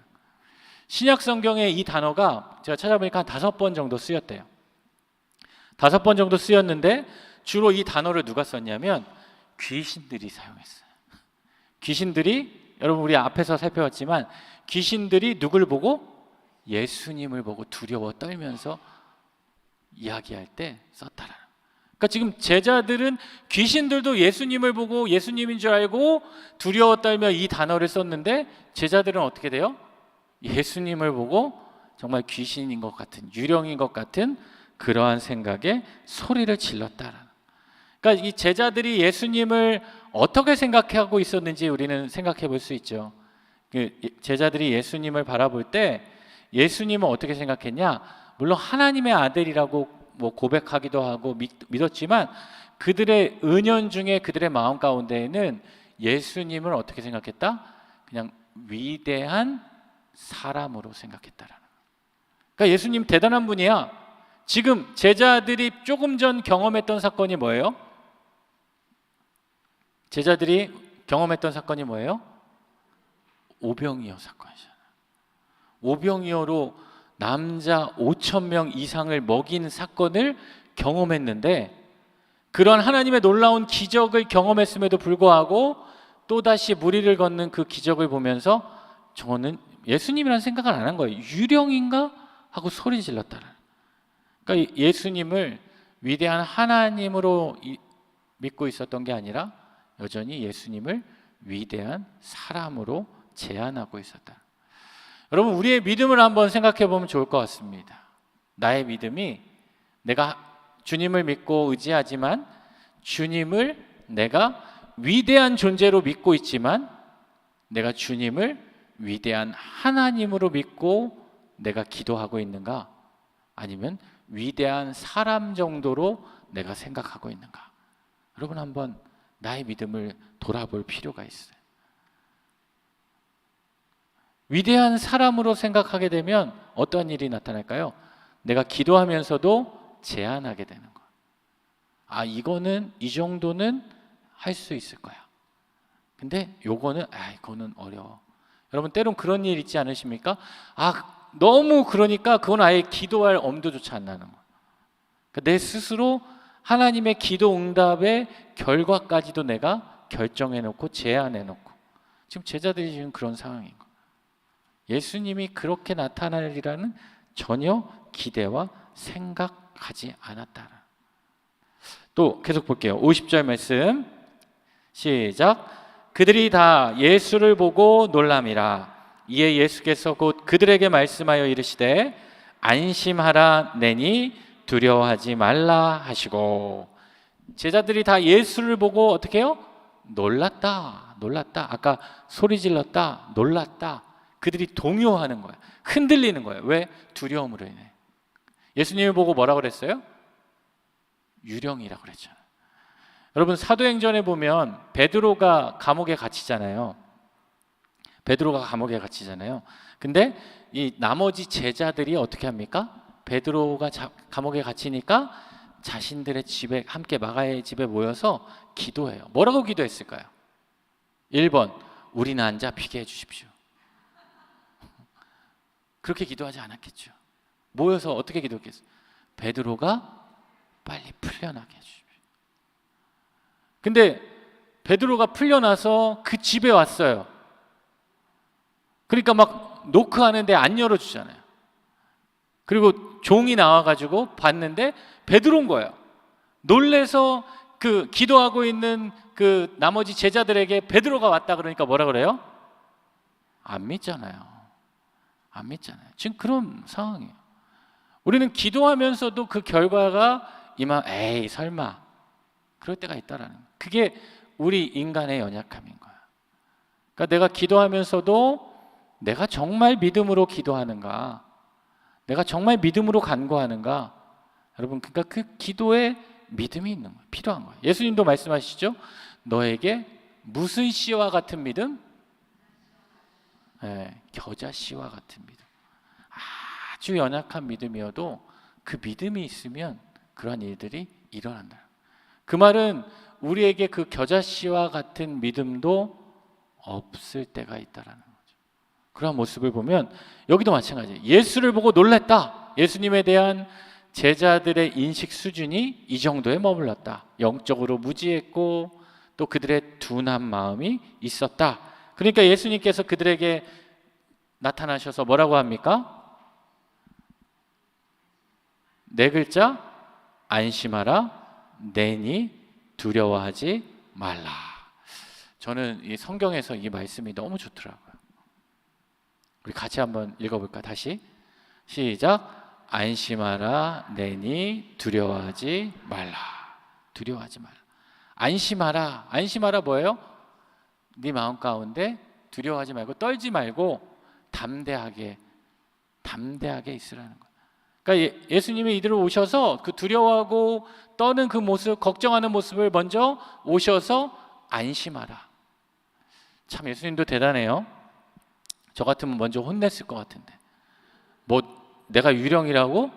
신약 성경에 이 단어가 제가 찾아보니까 한 5번 정도 쓰였대요. 5번 정도 쓰였는데 주로 이 단어를 누가 썼냐면 귀신들이 사용했어요. 귀신들이, 여러분 우리 앞에서 살펴봤지만 귀신들이 누굴 보고? 예수님을 보고 두려워 떨면서 이야기할 때 썼다라. 그러니까 지금 제자들은 귀신들도 예수님을 보고 예수님인 줄 알고 두려워 떨며 이 단어를 썼는데 제자들은 어떻게 돼요? 예수님을 보고 정말 귀신인 것 같은, 유령인 것 같은 그러한 생각에 소리를 질렀다라. 그러니까 이 제자들이 예수님을 어떻게 생각하고 있었는지 우리는 생각해 볼 수 있죠. 제자들이 예수님을 바라볼 때 예수님은 어떻게 생각했냐? 물론 하나님의 아들이라고 고백하기도 하고 믿었지만 그들의 은연중에 그들의 마음 가운데에는 예수님을 어떻게 생각했다? 그냥 위대한 사람으로 생각했다라는. 그러니까 예수님 대단한 분이야. 지금 제자들이 조금 전 경험했던 사건이 뭐예요? 제자들이 경험했던 사건이 뭐예요? 오병이어 사건이잖아요. 오병이어로 남자 5,000명 이상을 먹인 사건을 경험했는데 그런 하나님의 놀라운 기적을 경험했음에도 불구하고 또다시 무리를 걷는 그 기적을 보면서 저는 예수님이라는 생각을 안 한 거예요. 유령인가? 하고 소리 질렀다는. 그러니까 예수님을 위대한 하나님으로 믿고 있었던 게 아니라 여전히 예수님을 위대한 사람으로 제안하고 있었다. 여러분 우리의 믿음을 한번 생각해 보면 좋을 것 같습니다. 나의 믿음이 내가 주님을 믿고 의지하지만 주님을 내가 위대한 존재로 믿고 있지만 내가 주님을 위대한 하나님으로 믿고 내가 기도하고 있는가? 아니면 위대한 사람 정도로 내가 생각하고 있는가? 여러분 한번 나의 믿음을 돌아볼 필요가 있어요. 위대한 사람으로 생각하게 되면 어떤 일이 나타날까요? 내가 기도하면서도 제한하게 되는 거예요. 아, 이거는 이 정도는 할 수 있을 거야. 근데 요거는 이거는 어려워. 여러분 때론 그런 일 있지 않으십니까? 너무 그러니까 그건 아예 기도할 엄두조차 안 나는 거예요. 그러니까 내 스스로 하나님의 기도 응답의 결과까지도 내가 결정해 놓고 제안해 놓고 지금 제자들이 지금 그런 상황인 거예요. 예수님이 그렇게 나타나리라는 전혀 기대와 생각하지 않았다. 또 계속 볼게요. 50절 말씀 시작. 그들이 다 예수를 보고 놀람이라. 이에 예수께서 곧 그들에게 말씀하여 이르시되 안심하라 내니 두려워하지 말라 하시고. 제자들이 다 예수를 보고 어떻게 해요? 놀랐다. 아까 소리 질렀다. 놀랐다. 그들이 동요하는 거야. 흔들리는 거예요. 왜? 두려움으로 인해. 예수님을 보고 뭐라고 그랬어요? 유령이라고 그랬잖아요. 여러분 사도행전에 보면 베드로가 감옥에 갇히잖아요. 근데 이 나머지 제자들이 어떻게 합니까? 베드로가 감옥에 갇히니까 자신들의 집에 함께 마가의 집에 모여서 기도해요. 뭐라고 기도했을까요? 1번 우리는 안 잡히게 해주십시오. 그렇게 기도하지 않았겠죠. 모여서 어떻게 기도했겠어요? 베드로가 빨리 풀려나게 해주십시오. 근데 베드로가 풀려나서 그 집에 왔어요. 그러니까 막 노크하는데 안 열어주잖아요. 그리고 종이 나와가지고 봤는데 베드로인 거예요. 놀래서 그 기도하고 있는 그 나머지 제자들에게 베드로가 왔다 그러니까 뭐라 그래요? 안 믿잖아요. 지금 그런 상황이에요. 우리는 기도하면서도 그 결과가 에이 설마 그럴 때가 있다라는 거예요. 그게 우리 인간의 연약함인 거야. 그러니까 내가 기도하면서도 내가 정말 믿음으로 기도하는가, 내가 정말 믿음으로 간구하는가, 여러분 그러니까 그 기도에 믿음이 있는 거예요. 필요한 거예요. 예수님도 말씀하시죠. 너에게 무슨 씨와 같은 믿음? 겨자씨와 같은 믿음. 아주 연약한 믿음이어도 그 믿음이 있으면 그러한 일들이 일어난다. 그 말은 우리에게 그 겨자씨와 같은 믿음도 없을 때가 있다라는 거죠. 그런 모습을 보면 여기도 마찬가지예요. 예수를 보고 놀랐다. 예수님에 대한 제자들의 인식 수준이 이 정도에 머물렀다. 영적으로 무지했고 또 그들의 둔한 마음이 있었다. 그러니까 예수님께서 그들에게 나타나셔서 뭐라고 합니까? 네 글자, 안심하라, 내니 두려워하지 말라. 저는 이 성경에서 이 말씀이 너무 좋더라고요. 우리 같이 한번 읽어볼까? 다시 시작. 안심하라, 내니 두려워하지 말라. 두려워하지 말라. 안심하라. 안심하라 뭐예요? 네 마음 가운데 두려워하지 말고 떨지 말고 담대하게 있으라는 거예요. 그러니까 예수님이 이들을 오셔서 그 두려워하고 떠는 그 모습, 걱정하는 모습을 먼저 오셔서 안심하라. 참 예수님도 대단해요. 저 같으면 먼저 혼냈을 것 같은데. 뭐 내가 유령이라고?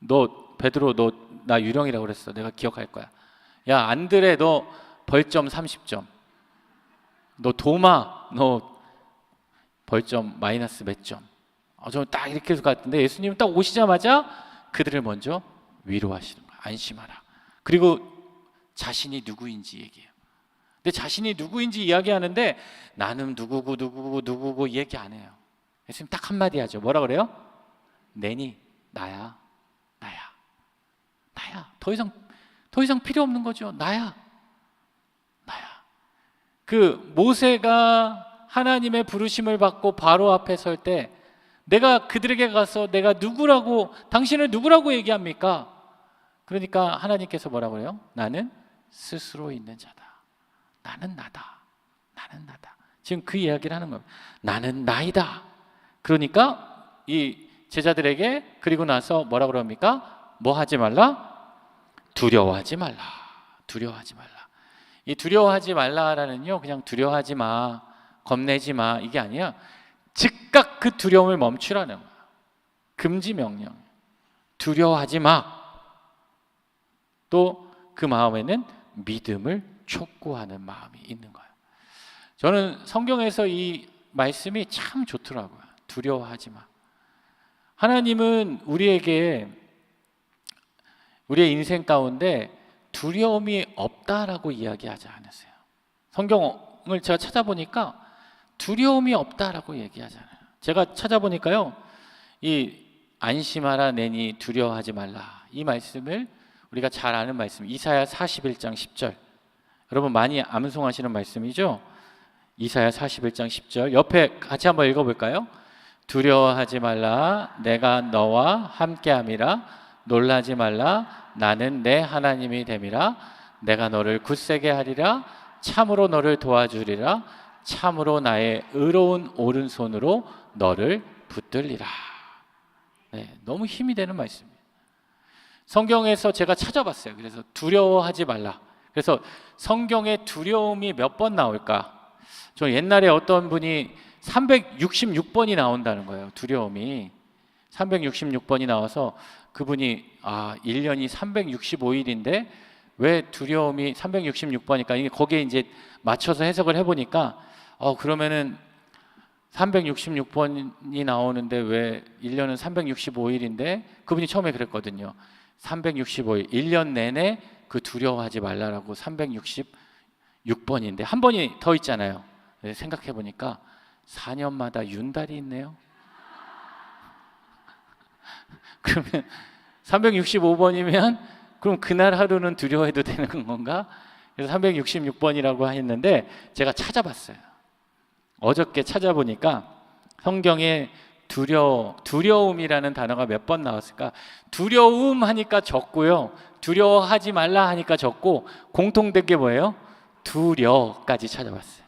너 베드로 너 나 유령이라고 그랬어. 내가 기억할 거야. 야 안드레 너 벌점 30점. 너 도마 너 벌점 마이너스 몇 점. 저는 딱 이렇게 해서 갔는데 예수님은 딱 오시자마자 그들을 먼저 위로하시는 거예요. 안심하라. 그리고 자신이 누구인지 얘기해요. 근데 자신이 누구인지 이야기하는데 나는 누구고 얘기 안 해요. 예수님 딱 한마디 하죠. 뭐라 그래요? 내니 나야. 더 이상 필요 없는 거죠. 나야. 그 모세가 하나님의 부르심을 받고 바로 앞에 설 때 내가 그들에게 가서 내가 누구라고 당신을 누구라고 얘기합니까? 그러니까 하나님께서 뭐라고 해요? 나는 스스로 있는 자다. 나는 나다. 지금 그 이야기를 하는 겁니다. 나는 나이다. 그러니까 이 제자들에게 그리고 나서 뭐라 그럽니까? 뭐 하지 말라? 두려워하지 말라. 이 두려워하지 말라라는요 그냥 두려워하지 마, 겁내지 마 이게 아니야. 즉각 그 두려움을 멈추라는 거야. 금지 명령. 두려워하지 마. 또 그 마음에는 믿음을 촉구하는 마음이 있는 거예요. 저는 성경에서 이 말씀이 참 좋더라고요. 두려워하지 마. 하나님은 우리에게 우리의 인생 가운데 두려움이 없다라고 이야기하지 않으세요. 성경을 제가 찾아보니까 두려움이 없다라고 얘기하잖아요. 제가 찾아보니까요, 이 안심하라 내니 두려워하지 말라 이 말씀을 우리가 잘 아는 말씀 이사야 41장 10절 여러분 많이 암송하시는 말씀이죠. 이사야 41장 10절 옆에 같이 한번 읽어볼까요? 두려워하지 말라 내가 너와 함께함이라 놀라지 말라 나는 내 하나님이 됨이라 내가 너를 굳세게 하리라 참으로 너를 도와주리라 참으로 나의 의로운 오른손으로 너를 붙들리라. 네, 너무 힘이 되는 말씀이에요. 성경에서 제가 찾아봤어요. 그래서 두려워하지 말라. 그래서 성경에 두려움이 몇 번 나올까? 저 옛날에 어떤 분이 366번이 나온다는 거예요. 두려움이 366번이 나와서 그분이 1년이 365일인데 왜 두려움이 366번이니까 이게 거기에 이제 맞춰서 해석을 해보니까 그러면은 366번이 나오는데 왜 1년은 365일인데 그분이 처음에 그랬거든요. 365일 1년 내내 그 두려워하지 말라라고 366번인데 한 번이 더 있잖아요. 생각해 보니까 4년마다 윤달이 있네요. 그러면 365번이면 그럼 그날 하루는 두려워해도 되는 건가? 그래서 366번이라고 했는데 제가 찾아봤어요. 어저께 찾아보니까 성경에 두려움이라는 단어가 몇 번 나왔을까? 두려움 하니까 적고요. 두려워하지 말라 하니까 적고 공통된 게 뭐예요? 두려까지 찾아봤어요.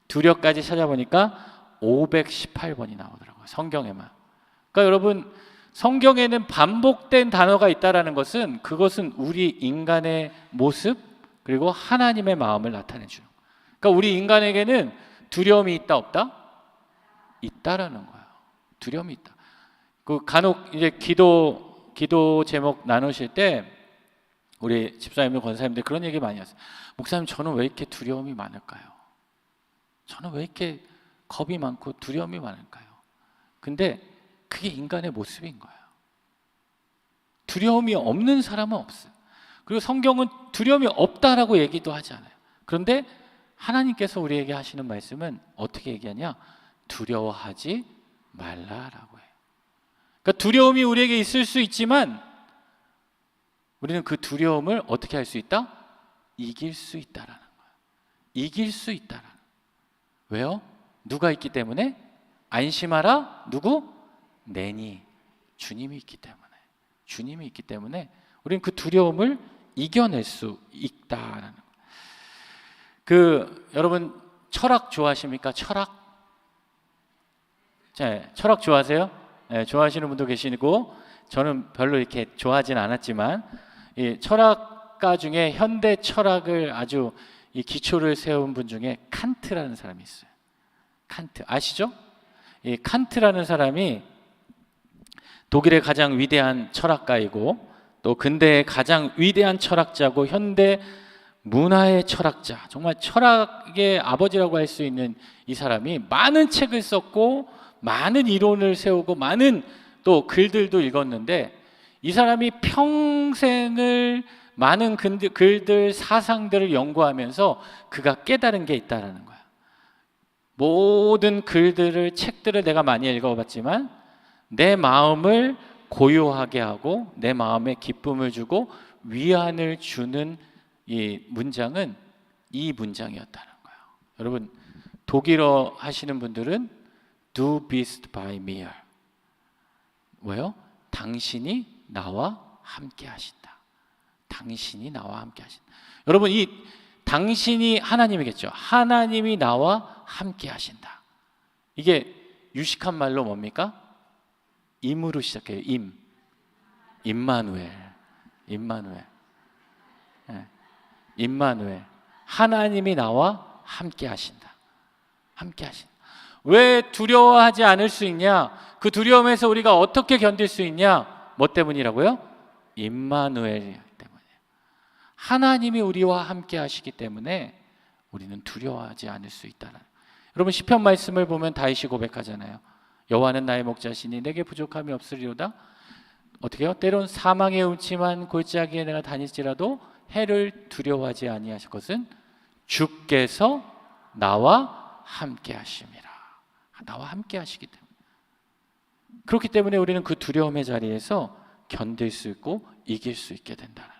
두려까지 찾아보니까 518번이 나오더라고요. 성경에만. 그러니까 여러분 성경에는 반복된 단어가 있다라는 것은 그것은 우리 인간의 모습 그리고 하나님의 마음을 나타내 주는 거예요. 그러니까 우리 인간에게는 두려움이 있다 없다? 있다라는 거예요. 두려움이 있다. 그 간혹 이제 기도 제목 나누실 때 우리 집사님들, 권사님들 그런 얘기 많이 하세요. 목사님, 저는 왜 이렇게 두려움이 많을까요? 저는 왜 이렇게 겁이 많고 두려움이 많을까요? 근데 그게 인간의 모습인 거예요. 두려움이 없는 사람은 없어요. 그리고 성경은 두려움이 없다라고 얘기도 하지 않아요. 그런데 하나님께서 우리에게 하시는 말씀은 어떻게 얘기하냐? 두려워하지 말라라고 해요. 그러니까 두려움이 우리에게 있을 수 있지만 우리는 그 두려움을 어떻게 할 수 있다? 이길 수 있다라는 거예요. 이길 수 있다라는 거예요. 왜요? 누가 있기 때문에? 안심하라. 누구? 내니. 주님이 있기 때문에. 주님이 있기 때문에 우리는 그 두려움을 이겨낼 수 있다라는 거예요. 여러분 철학 좋아하십니까? 철학? 네, 철학 좋아하세요? 네, 좋아하시는 분도 계시고 저는 별로 이렇게 좋아하진 않았지만 이 철학가 중에 현대 철학을 아주 이 기초를 세운 분 중에 칸트라는 사람이 있어요. 칸트 아시죠? 이 칸트라는 사람이 독일의 가장 위대한 철학가이고 또 근대의 가장 위대한 철학자고 현대 문화의 철학자, 정말 철학의 아버지라고 할 수 있는 이 사람이 많은 책을 썼고 많은 이론을 세우고 많은 또 글들도 읽었는데 이 사람이 평생을 많은 글들, 사상들을 연구하면서 그가 깨달은 게 있다라는 거야. 모든 글들을, 책들을 내가 많이 읽어봤지만 내 마음을 고요하게 하고 내 마음에 기쁨을 주고 위안을 주는 이 문장은 이 문장이었다는 거예요. 여러분 독일어 하시는 분들은 Du bist bei mir. 왜요? 당신이 나와 함께 하신다. 당신이 나와 함께 하신다. 여러분 이 당신이 하나님이겠죠. 하나님이 나와 함께 하신다. 이게 유식한 말로 뭡니까? 임으로 시작해요. 임마누엘. 네. 임마누엘. 하나님이 나와 함께 하신다. 함께 하신다. 왜 두려워하지 않을 수 있냐? 그 두려움에서 우리가 어떻게 견딜 수 있냐? 뭐 때문이라고요? 임마누엘 때문이에요. 하나님이 우리와 함께 하시기 때문에 우리는 두려워하지 않을 수 있다는. 여러분 시편 말씀을 보면 다윗이 고백하잖아요. 여호와는 나의 목자시니 내게 부족함이 없으리로다. 어떻게 해요? 때론 사망의 음침한 골짜기에 내가 다닐지라도 해를 두려워하지 아니하실 것은 주께서 나와 함께 하심이라. 나와 함께 하시기 때문에. 그렇기 때문에 우리는 그 두려움의 자리에서 견딜 수 있고 이길 수 있게 된다.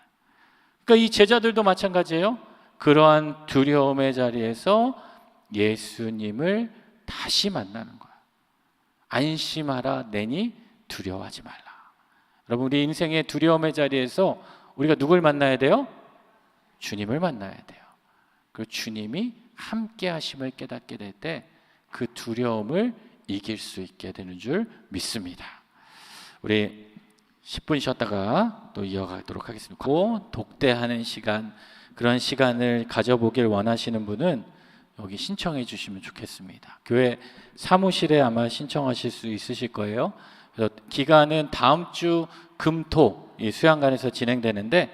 그러니까 이 제자들도 마찬가지예요. 그러한 두려움의 자리에서 예수님을 다시 만나는 거야. 안심하라 내니 두려워하지 말라. 여러분 우리 인생의 두려움의 자리에서 우리가 누굴 만나야 돼요? 주님을 만나야 돼요. 그 주님이 함께 하심을 깨닫게 될 때 그 두려움을 이길 수 있게 되는 줄 믿습니다. 우리 10분 쉬었다가 또 이어가도록 하겠습니다. 독대하는 시간, 그런 시간을 가져보길 원하시는 분은 여기 신청해 주시면 좋겠습니다. 교회 사무실에 아마 신청하실 수 있으실 거예요. 그래서 기간은 다음 주 금토 이 수양관에서 진행되는데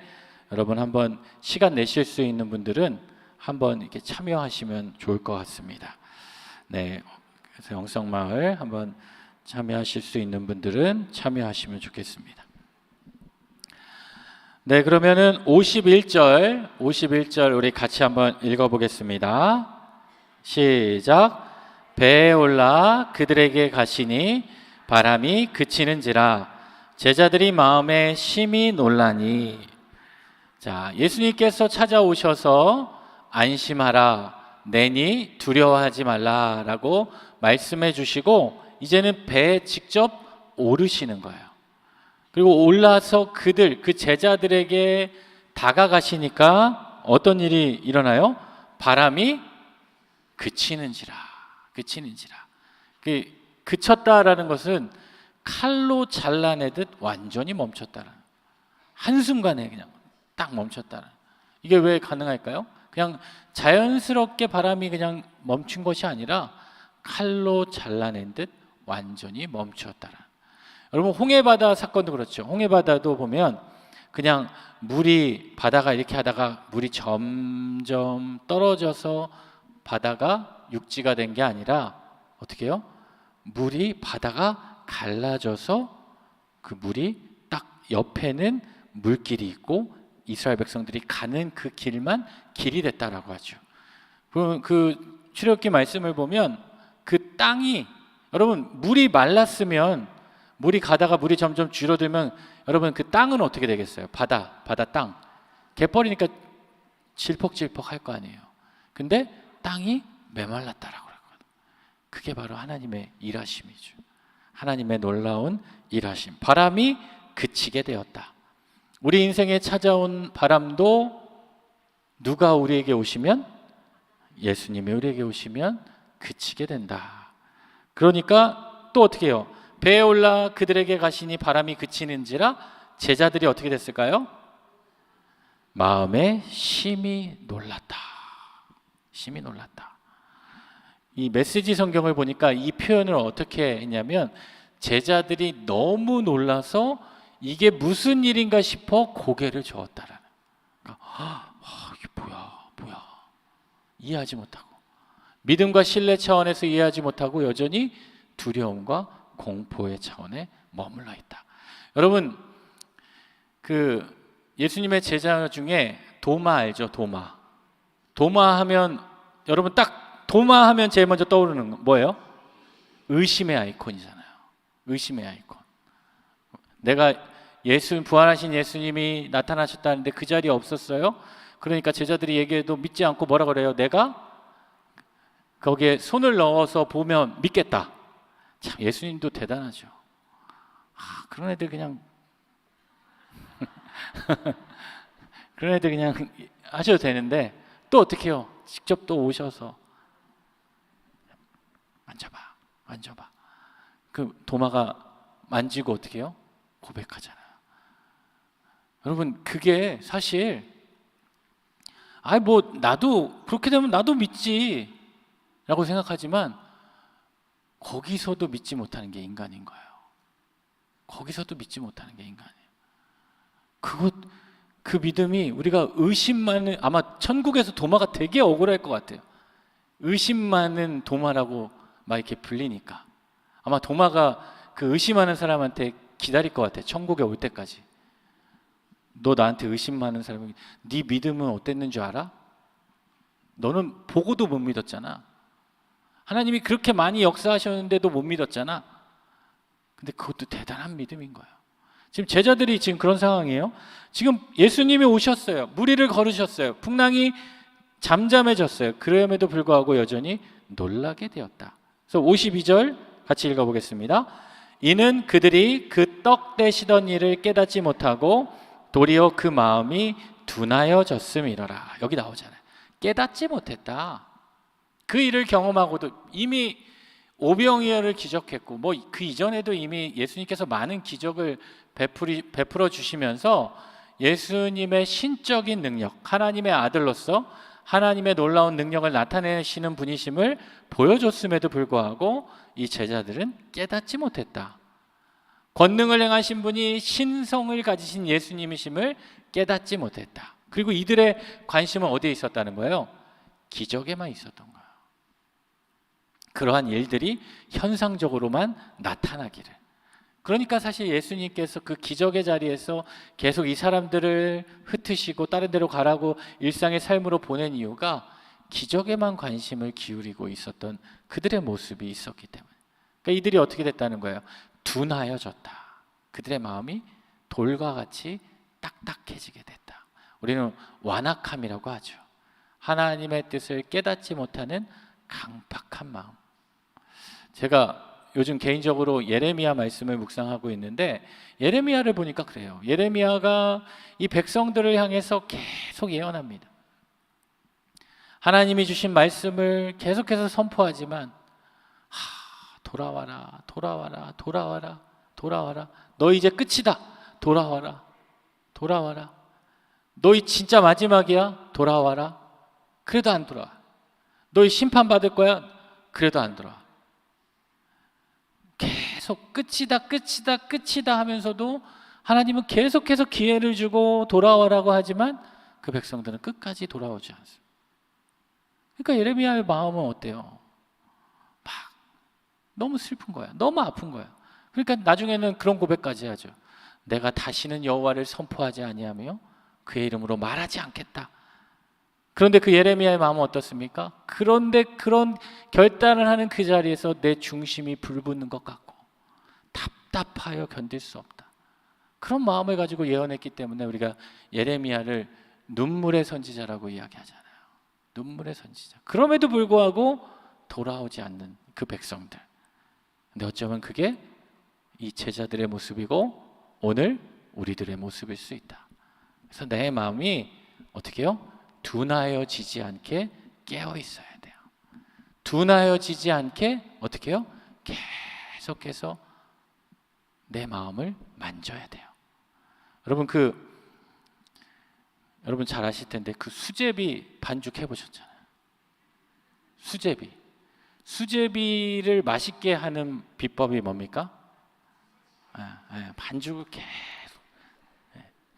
여러분 한번 시간 내실 수 있는 분들은 한번 이렇게 참여하시면 좋을 것 같습니다. 네, 그래서 영성마을 한번 참여하실 수 있는 분들은 참여하시면 좋겠습니다. 네, 그러면은 51절 우리 같이 한번 읽어보겠습니다. 시작. 배에 올라 그들에게 가시니 바람이 그치는지라 제자들이 마음에 심히 놀라니. 자, 예수님께서 찾아오셔서 안심하라 내니 두려워하지 말라라고 말씀해 주시고 이제는 배에 직접 오르시는 거예요. 그리고 올라서 그 제자들에게 다가가시니까 어떤 일이 일어나요? 바람이 그치는지라. 그쳤다라는 것은 칼로 잘라내듯 완전히 멈췄다는, 한순간에 그냥 딱 멈췄다는. 이게 왜 가능할까요? 그냥 자연스럽게 바람이 그냥 멈춘 것이 아니라 칼로 잘라낸 듯 완전히 멈췄다는. 여러분 홍해바다 사건도 그렇죠. 홍해바다도 보면 그냥 물이 바다가 이렇게 하다가 물이 점점 떨어져서 바다가 육지가 된 게 아니라 어떻게 해요? 물이 바다가 갈라져서 그 물이 딱 옆에는 물길이 있고 이스라엘 백성들이 가는 그 길만 길이 됐다라고 하죠. 그 출애굽기 말씀을 보면 그 땅이, 여러분 물이 말랐으면, 물이 가다가 물이 점점 줄어들면 여러분 그 땅은 어떻게 되겠어요? 바다 땅 개펄이니까 질퍽질퍽 할 거 아니에요. 근데 땅이 메말랐다라고 그러거든요. 그게 바로 하나님의 일하심이죠. 하나님의 놀라운 일하심. 바람이 그치게 되었다. 우리 인생에 찾아온 바람도 누가 우리에게 오시면, 예수님이 우리에게 오시면 그치게 된다. 그러니까 또 어떻게 해요? 배에 올라 그들에게 가시니 바람이 그치는지라 제자들이 어떻게 됐을까요? 마음에 심히 놀랐다. 심히 놀랐다. 이 메시지 성경을 보니까 이 표현을 어떻게 했냐면, 제자들이 너무 놀라서 이게 무슨 일인가 싶어 고개를 저었다라는. 그러니까, 이게 뭐야 이해하지 못하고, 믿음과 신뢰 차원에서 이해하지 못하고 여전히 두려움과 공포의 차원에 머물러 있다. 여러분, 그 예수님의 제자 중에 도마 알죠? 도마 하면, 여러분 딱 도마 하면 제일 먼저 떠오르는 건 뭐예요? 의심의 아이콘이잖아요. 의심의 아이콘. 내가 부활하신 예수님이 나타나셨다는데 그 자리에 없었어요. 그러니까 제자들이 얘기해도 믿지 않고 뭐라 그래요? 내가 거기에 손을 넣어서 보면 믿겠다. 참, 예수님도 대단하죠. 그런 애들 그냥 그런 애들 그냥 하셔도 되는데, 또 어떻게 해요? 직접 또 오셔서 만져봐. 그 도마가 만지고 어떻게 해요? 고백하잖아요. 여러분, 그게 사실 나도 그렇게 되면 나도 믿지 라고 생각하지만, 거기서도 믿지 못하는 게 인간인 거예요. 거기서도 믿지 못하는 게 인간이에요. 그 믿음이, 우리가 의심 많은, 아마 천국에서 도마가 되게 억울할 것 같아요. 의심 많은 도마라고 막 이렇게 불리니까 아마 도마가 그 의심하는 사람한테 기다릴 것 같아요. 천국에 올 때까지. 너 나한테 의심 많은 사람이, 네 믿음은 어땠는 줄 알아? 너는 보고도 못 믿었잖아. 하나님이 그렇게 많이 역사하셨는데도 못 믿었잖아. 근데 그것도 대단한 믿음인 거예요. 지금 제자들이 지금 그런 상황이에요. 지금 예수님이 오셨어요. 무리를 걸으셨어요. 풍랑이 잠잠해졌어요. 그럼에도 불구하고 여전히 놀라게 되었다. 그래서 52절 같이 읽어보겠습니다. 이는 그들이 그 떡 떼시던 일을 깨닫지 못하고 도리어 그 마음이 둔하여졌음이로라. 여기 나오잖아요. 깨닫지 못했다. 그 일을 경험하고도 이미 오병이어를 기적했고, 뭐 그 이전에도 이미 예수님께서 많은 기적을 베풀어 주시면서 예수님의 신적인 능력, 하나님의 아들로서 하나님의 놀라운 능력을 나타내시는 분이심을 보여줬음에도 불구하고 이 제자들은 깨닫지 못했다. 권능을 행하신 분이 신성을 가지신 예수님이심을 깨닫지 못했다. 그리고 이들의 관심은 어디에 있었다는 거예요? 기적에만 있었던 거예요. 그러한 일들이 현상적으로만 나타나기를. 그러니까 사실 예수님께서 그 기적의 자리에서 계속 이 사람들을 흩으시고 다른 데로 가라고 일상의 삶으로 보낸 이유가 기적에만 관심을 기울이고 있었던 그들의 모습이 있었기 때문에. 그러니까 이들이 어떻게 됐다는 거예요? 둔하여졌다. 그들의 마음이 돌과 같이 딱딱해지게 됐다. 우리는 완악함이라고 하죠. 하나님의 뜻을 깨닫지 못하는 강팍한 마음. 제가 요즘 개인적으로 예레미야 말씀을 묵상하고 있는데, 예레미야를 보니까 그래요. 예레미야가 이 백성들을 향해서 계속 예언합니다. 하나님이 주신 말씀을 계속해서 선포하지만, 돌아와라, 돌아와라, 돌아와라, 돌아와라. 너 이제 끝이다. 돌아와라, 돌아와라. 너희 진짜 마지막이야. 돌아와라. 그래도 안 돌아와. 너희 심판받을 거야. 그래도 안 돌아와. 계속 끝이다, 끝이다, 끝이다 하면서도 하나님은 계속해서 기회를 주고 돌아오라고 하지만 그 백성들은 끝까지 돌아오지 않습니다. 그러니까 예레미야의 마음은 어때요? 막 너무 슬픈 거야. 너무 아픈 거야. 그러니까 나중에는 그런 고백까지 하죠. 내가 다시는 여호와를 선포하지 아니하며 그의 이름으로 말하지 않겠다. 그런데 그 예레미야의 마음은 어떻습니까? 그런데 그런 결단을 하는 그 자리에서 내 중심이 불붙는 것 같고 답답하여 견딜 수 없다. 그런 마음을 가지고 예언했기 때문에 우리가 예레미야를 눈물의 선지자라고 이야기하잖아요. 눈물의 선지자. 그럼에도 불구하고 돌아오지 않는 그 백성들. 근데 어쩌면 그게 이 제자들의 모습이고 오늘 우리들의 모습일 수 있다. 그래서 내 마음이 어떻게 해요? 둔하여지지 않게 깨어 있어야 돼요. 둔하여지지 않게 어떻게 해요? 계속해서 내 마음을 만져야 돼요. 여러분 잘 아실 텐데 그 수제비 반죽해 보셨잖아요. 수제비를 맛있게 하는 비법이 뭡니까? 반죽을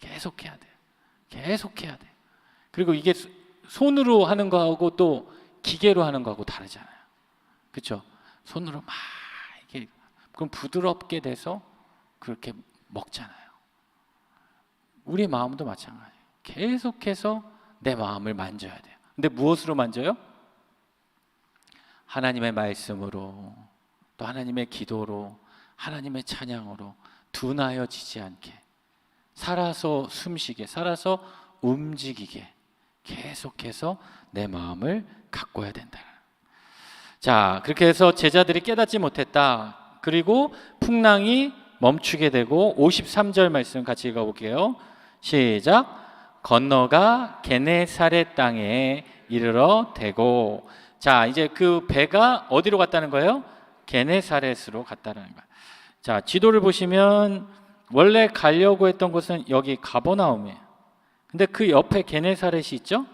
계속 해야 돼요. 계속 해야 돼요. 그리고 이게 손으로 하는 거하고 또 기계로 하는 거하고 다르잖아요. 그렇죠? 손으로 막 이게 그럼 부드럽게 돼서 그렇게 먹잖아요. 우리 마음도 마찬가지예요. 계속해서 내 마음을 만져야 돼요. 근데 무엇으로 만져요? 하나님의 말씀으로, 또 하나님의 기도로, 하나님의 찬양으로 둔하여지지 않게, 살아서 숨쉬게, 살아서 움직이게 계속해서 내 마음을 가꿔야 된다. 자, 그렇게 해서 제자들이 깨닫지 못했다. 그리고 풍랑이 멈추게 되고 53절 말씀 같이 읽어볼게요. 시작. 건너가 게네사렛 땅에 이르러 대고. 자, 이제 그 배가 어디로 갔다는 거예요? 게네사렛으로 갔다는 거예요. 자, 지도를 보시면 원래 가려고 했던 곳은 여기 가버나움이에요. 근데 그 옆에 게네사렛이 있죠?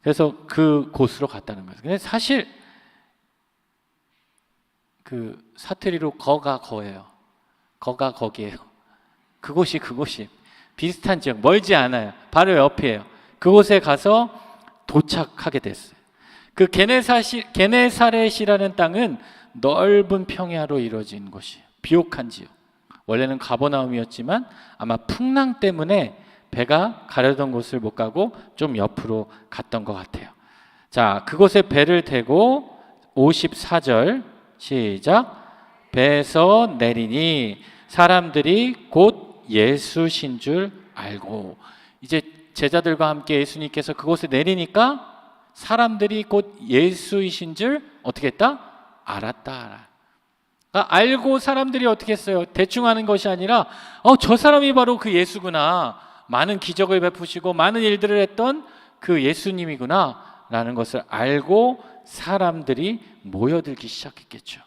그래서 그 곳으로 갔다는 거예요. 근데 사실 그 사투리로 거가 거예요. 거가 거기예요. 그곳이 비슷한 지역, 멀지 않아요. 바로 옆이에요. 그곳에 가서 도착하게 됐어요. 그 게네사렛이라는 땅은 넓은 평야로 이루어진 곳이에요. 비옥한 지역. 원래는 가버나움이었지만 아마 풍랑 때문에 배가 가려던 곳을 못 가고 좀 옆으로 갔던 것 같아요. 자, 그곳에 배를 태고 54절 시작. 배에서 내리니 사람들이 곧 예수신 줄 알고. 이제 제자들과 함께 예수님께서 그곳에 내리니까 사람들이 곧 예수이신 줄 어떻게 했다? 알았다. 그러니까 알고 사람들이 어떻게 했어요? 대충 하는 것이 아니라 저 사람이 바로 그 예수구나, 많은 기적을 베푸시고 많은 일들을 했던 그 예수님이구나 라는 것을 알고 사람들이 모여들기 시작했겠죠.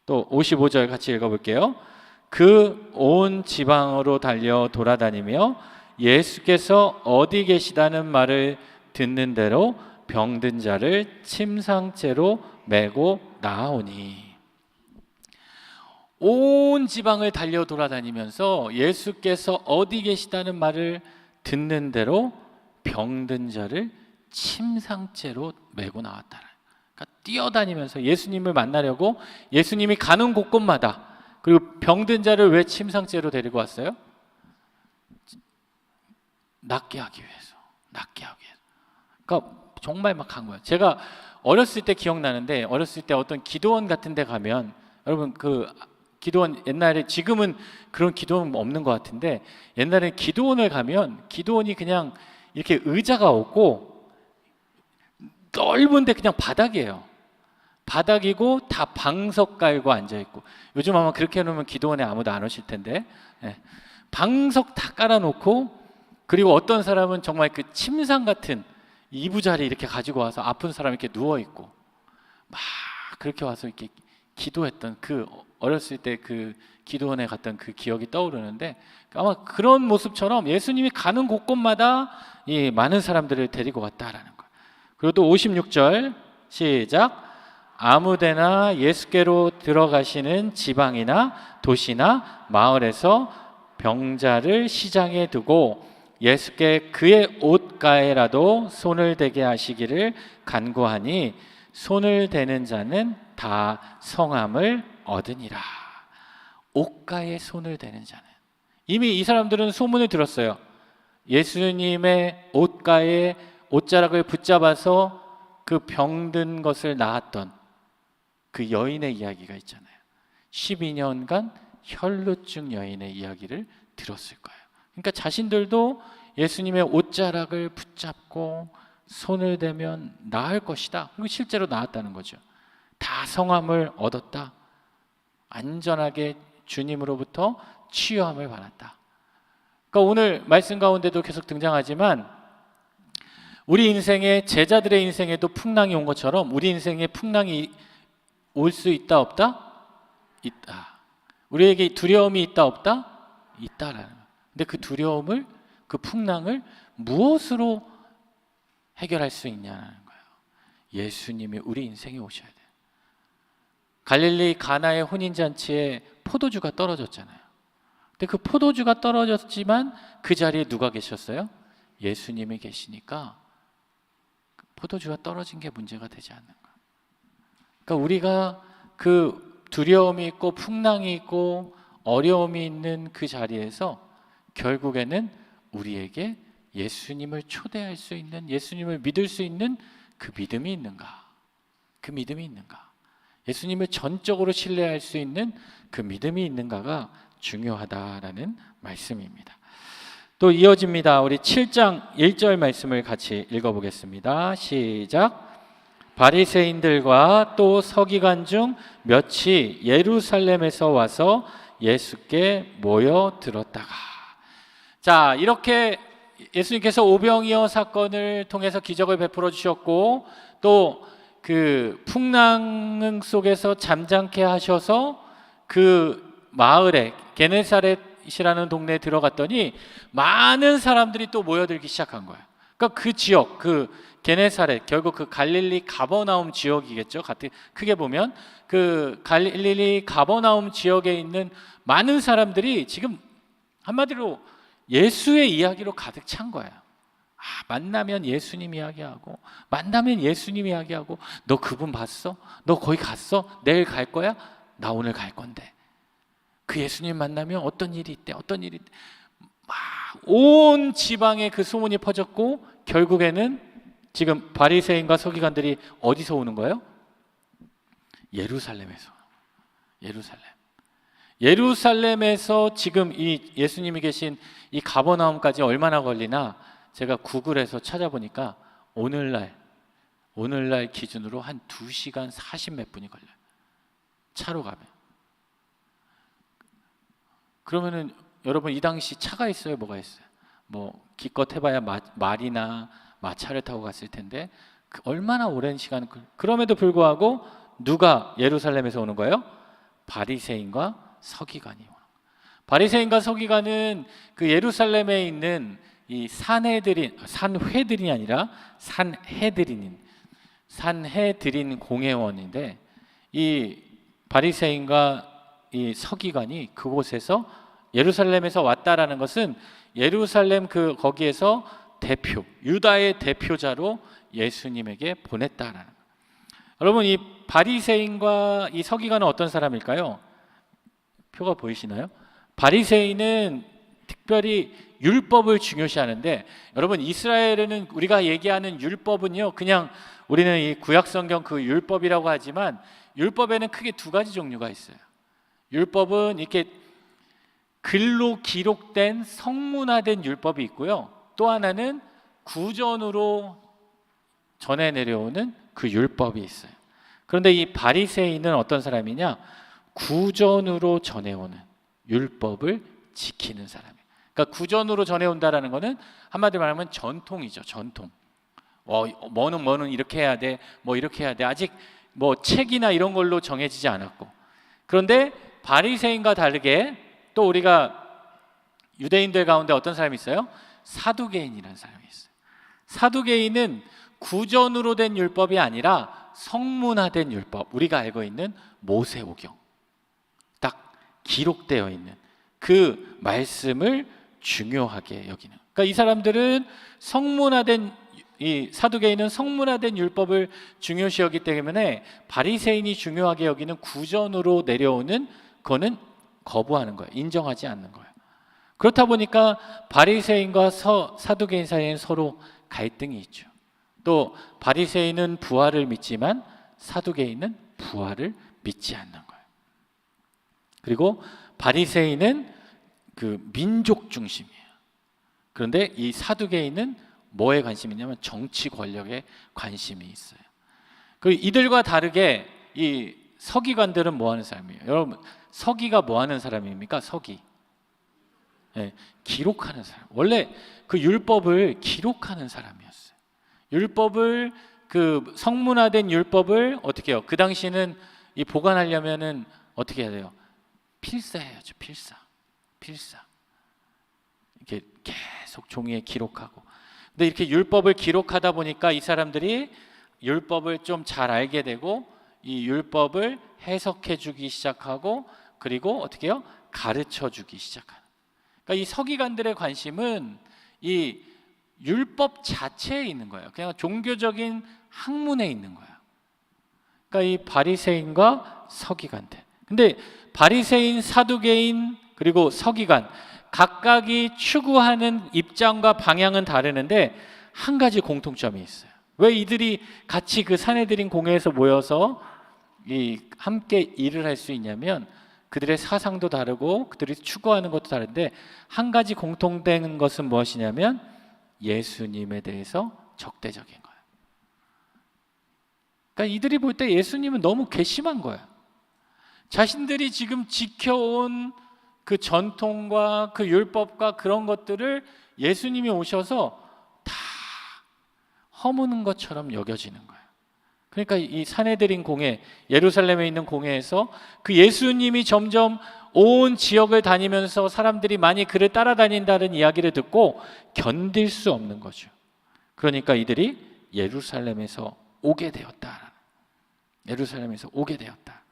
또 55절 같이 읽어볼게요. 그 온 지방으로 달려 돌아다니며 예수께서 어디 계시다는 말을 듣는 대로 병든 자를 침상째로 메고 나아오니. 온 지방을 달려 돌아다니면서 예수께서 어디 계시다는 말을 듣는 대로 병든 자를 침상째로 메고 나왔다. 그러니까 뛰어다니면서 예수님을 만나려고 예수님이 가는 곳곳마다, 그리고 병든 자를 왜 침상째로 데리고 왔어요? 낫게 하기 위해서. 그러니까 정말 막 간 거예요. 제가 어렸을 때 기억나는데, 어렸을 때 어떤 기도원 같은 데 가면, 여러분 그 기도원 옛날에, 지금은 그런 기도원 없는 것 같은데, 옛날에 기도원을 가면 기도원이 그냥 이렇게 의자가 없고 넓은데 그냥 바닥이에요. 바닥이고 다 방석 깔고 앉아있고. 요즘 아마 그렇게 해놓으면 기도원에 아무도 안 오실 텐데, 방석 다 깔아놓고, 그리고 어떤 사람은 정말 그 침상 같은 이부자리 이렇게 가지고 와서 아픈 사람 이렇게 누워있고 막 그렇게 와서 이렇게 기도했던, 그 어렸을 때 그 기도원에 갔던 그 기억이 떠오르는데, 아마 그런 모습처럼 예수님이 가는 곳곳마다 이 많은 사람들을 데리고 왔다라는 거예요. 그리고 또 56절 시작. 아무데나 예수께로 들어가시는 지방이나 도시나 마을에서 병자를 시장에 두고 예수께 그의 옷가에라도 손을 대게 하시기를 간구하니 손을 대는 자는 다 성함을 얻으니라. 옷가에 손을 대는 자는, 이미 이 사람들은 소문을 들었어요. 예수님의 옷가에 옷자락을 붙잡아서 그 병든 것을 낳았던 그 여인의 이야기가 있잖아요. 12년간 혈루증 여인의 이야기를 들었을 거예요. 그러니까 자신들도 예수님의 옷자락을 붙잡고 손을 대면 나을 것이다. 그리고 실제로 나았다는 거죠. 다 성함을 얻었다. 안전하게 주님으로부터 치유함을 받았다. 그러니까 오늘 말씀 가운데도 계속 등장하지만 우리 인생에, 제자들의 인생에도 풍랑이 온 것처럼 우리 인생에 풍랑이 올 수 있다 없다? 있다. 우리에게 두려움이 있다 없다? 있다라는 거예요. 근데 그 두려움을, 그 풍랑을 무엇으로 해결할 수 있냐는 거예요. 예수님이 우리 인생에 오셔야 돼요. 갈릴리 가나의 혼인잔치에 포도주가 떨어졌잖아요. 근데 그 포도주가 떨어졌지만 그 자리에 누가 계셨어요? 예수님이 계시니까 포도주가 떨어진 게 문제가 되지 않는 거예요. 그러니까 우리가 그 두려움이 있고 풍랑이 있고 어려움이 있는 그 자리에서 결국에는 우리에게 예수님을 초대할 수 있는, 예수님을 믿을 수 있는 그 믿음이 있는가? 그 믿음이 있는가? 예수님을 전적으로 신뢰할 수 있는 그 믿음이 있는가가 중요하다라는 말씀입니다. 또 이어집니다. 우리 7장 1절 말씀을 같이 읽어보겠습니다. 시작. 바리새인들과 또 서기관 중 몇이 예루살렘에서 와서 예수께 모여들었다가. 자, 이렇게 예수님께서 오병이어 사건을 통해서 기적을 베풀어 주셨고 또 그 풍랑 속에서 잠잠케 하셔서 그 마을에, 게네사렛이라는 동네에 들어갔더니 많은 사람들이 또 모여들기 시작한 거예요. 그러니까 그 지역, 그 게네사렛, 결국 그 갈릴리 가버나움 지역이겠죠. 크게 보면 그 갈릴리 가버나움 지역에 있는 많은 사람들이 지금 한마디로 예수의 이야기로 가득 찬 거예요. 만나면 예수님 이야기하고, 만나면 예수님 이야기하고, 너 그분 봤어? 너 거기 갔어? 내일 갈 거야? 나 오늘 갈 건데. 그 예수님 만나면 어떤 일이 있대, 어떤 일이 있대. 막 온 지방에 그 소문이 퍼졌고 결국에는 지금 바리새인과 서기관들이 어디서 오는 거예요? 예루살렘에서. 예루살렘에서 지금 이 예수님이 계신 이 가버나움까지 얼마나 걸리나 제가 구글에서 찾아보니까 오늘날 기준으로 한 2시간 40 몇 분이 걸려요. 차로 가면. 그러면은 여러분 이 당시 차가 있어요, 뭐가 있어요? 뭐 기껏 해봐야 말이나 마차를 타고 갔을 텐데 얼마나 오랜 시간. 그럼에도 불구하고 누가 예루살렘에서 오는 거예요? 바리새인과 서기관이 오는 거예요. 바리새인과 서기관은 그 예루살렘에 있는 이 산회들이 아니라 산해드린 공회원인데 이 바리새인과 이 서기관이 그곳에서 예루살렘에서 왔다라는 것은 예루살렘 거기에서 유다의 대표자로 예수님에게 보냈다라는 거예요. 여러분 이 바리새인과 이 서기관은 어떤 사람일까요? 표가 보이시나요? 바리새인은 특별히 율법을 중요시하는데, 여러분 이스라엘에는 우리가 얘기하는 율법은요, 그냥 우리는 이 구약성경 그 율법이라고 하지만 율법에는 크게 두 가지 종류가 있어요. 율법은 이렇게 글로 기록된 성문화된 율법이 있고요, 또 하나는 구전으로 전해 내려오는 그 율법이 있어요. 그런데 이 바리새인은 어떤 사람이냐? 구전으로 전해오는 율법을 지키는 사람이에요. 그러니까 구전으로 전해온다라는 것은 한마디로 말하면 전통이죠. 전통. 뭐는 이렇게 해야 돼, 뭐 이렇게 해야 돼. 아직 뭐 책이나 이런 걸로 정해지지 않았고. 그런데 바리새인과 다르게 또 우리가 유대인들 가운데 어떤 사람이 있어요? 사두개인이라는 사람이 있어요. 사두개인은 구전으로 된 율법이 아니라 성문화된 율법, 우리가 알고 있는 모세오경, 딱 기록되어 있는 그 말씀을 중요하게 여기는. 그러니까 이 사람들은 성문화된, 이 사두개인은 성문화된 율법을 중요시 여기기 때문에 바리새인이 중요하게 여기는 구전으로 내려오는 거는 거부하는 거예요. 인정하지 않는 거예요. 그렇다 보니까 바리새인과 사두개인 사이에는 서로 갈등이 있죠. 또 바리새인은 부활을 믿지만 사두개인은 부활을 믿지 않는 거예요. 그리고 바리새인은 그 민족 중심이에요. 그런데 이 사두개인은 뭐에 관심이 있냐면 정치 권력에 관심이 있어요. 그 이들과 다르게 이 서기관들은 뭐 하는 사람이에요? 여러분, 서기가 뭐 하는 사람입니까? 서기. 네, 기록하는 사람. 원래 그 율법을 기록하는 사람이었어요. 율법을, 그 성문화된 율법을 어떻게 해요? 그 당시는 이 보관하려면은 어떻게 해야 돼요? 필사해야죠. 필사. 이렇게 계속 종이에 기록하고. 근데 이렇게 율법을 기록하다 보니까 이 사람들이 율법을 좀 잘 알게 되고 이 율법을 해석해 주기 시작하고, 그리고 어떻게 해요? 가르쳐 주기 시작하는. 그러니까 이 서기관들의 관심은 이 율법 자체에 있는 거예요. 그냥 종교적인 학문에 있는 거예요. 그러니까 이 바리새인과 서기관들. 근데 바리새인, 사두개인, 그리고 서기관 각각이 추구하는 입장과 방향은 다르는데 한 가지 공통점이 있어요. 왜 이들이 같이 그 산헤드린 공회에서 모여서 함께 일을 할 수 있냐면 그들의 사상도 다르고 그들이 추구하는 것도 다른데 한 가지 공통된 것은 무엇이냐면 예수님에 대해서 적대적인 거예요. 그러니까 이들이 볼 때 예수님은 너무 괘씸한 거예요. 자신들이 지금 지켜온 그 전통과 그 율법과 그런 것들을 예수님이 오셔서 다 허무는 것처럼 여겨지는 거예요. 그러니까 이 산헤드린 공회, 예루살렘에 있는 공회에서 그 예수님이 점점 온 지역을 다니면서 사람들이 많이 그를 따라다닌다는 이야기를 듣고 견딜 수 없는 거죠. 그러니까 이들이 예루살렘에서 오게 되었다. 예루살렘에서 오게 되었다.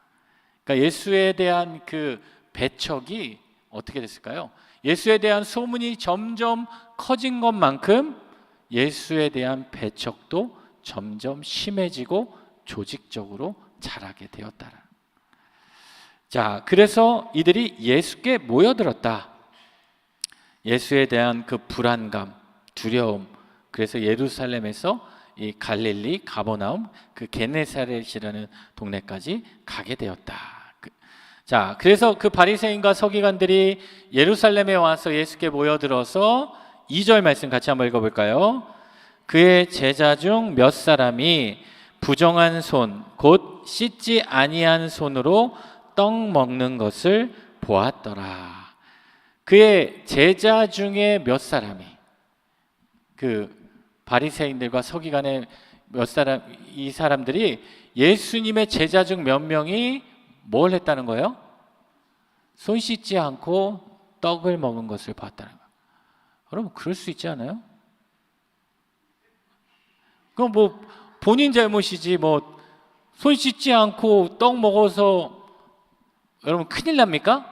그러니까 예수에 대한 그 배척이 어떻게 됐을까요? 예수에 대한 소문이 점점 커진 것만큼 예수에 대한 배척도 점점 심해지고 조직적으로 자라게 되었다. 자, 그래서 이들이 예수께 모여들었다. 예수에 대한 그 불안감, 두려움. 그래서 예루살렘에서 이 갈릴리, 가버나움, 그 게네사렛이라는 동네까지 가게 되었다. 자, 그래서 그 바리새인과 서기관들이 예루살렘에 와서 예수께 모여들어서 2절 말씀 같이 한번 읽어볼까요? 그의 제자 중 몇 사람이 부정한 손, 곧 씻지 아니한 손으로 떡 먹는 것을 보았더라. 그의 제자 중에 몇 사람이, 그 바리새인들과 서기관의 몇 사람, 이 사람들이 예수님의 제자 중 몇 명이 뭘 했다는 거예요? 손 씻지 않고 떡을 먹은 것을 봤다는 거예요. 여러분, 그럴 수 있지 않아요? 그럼 뭐 본인 잘못이지, 뭐 손 씻지 않고 떡 먹어서 여러분 큰일 납니까?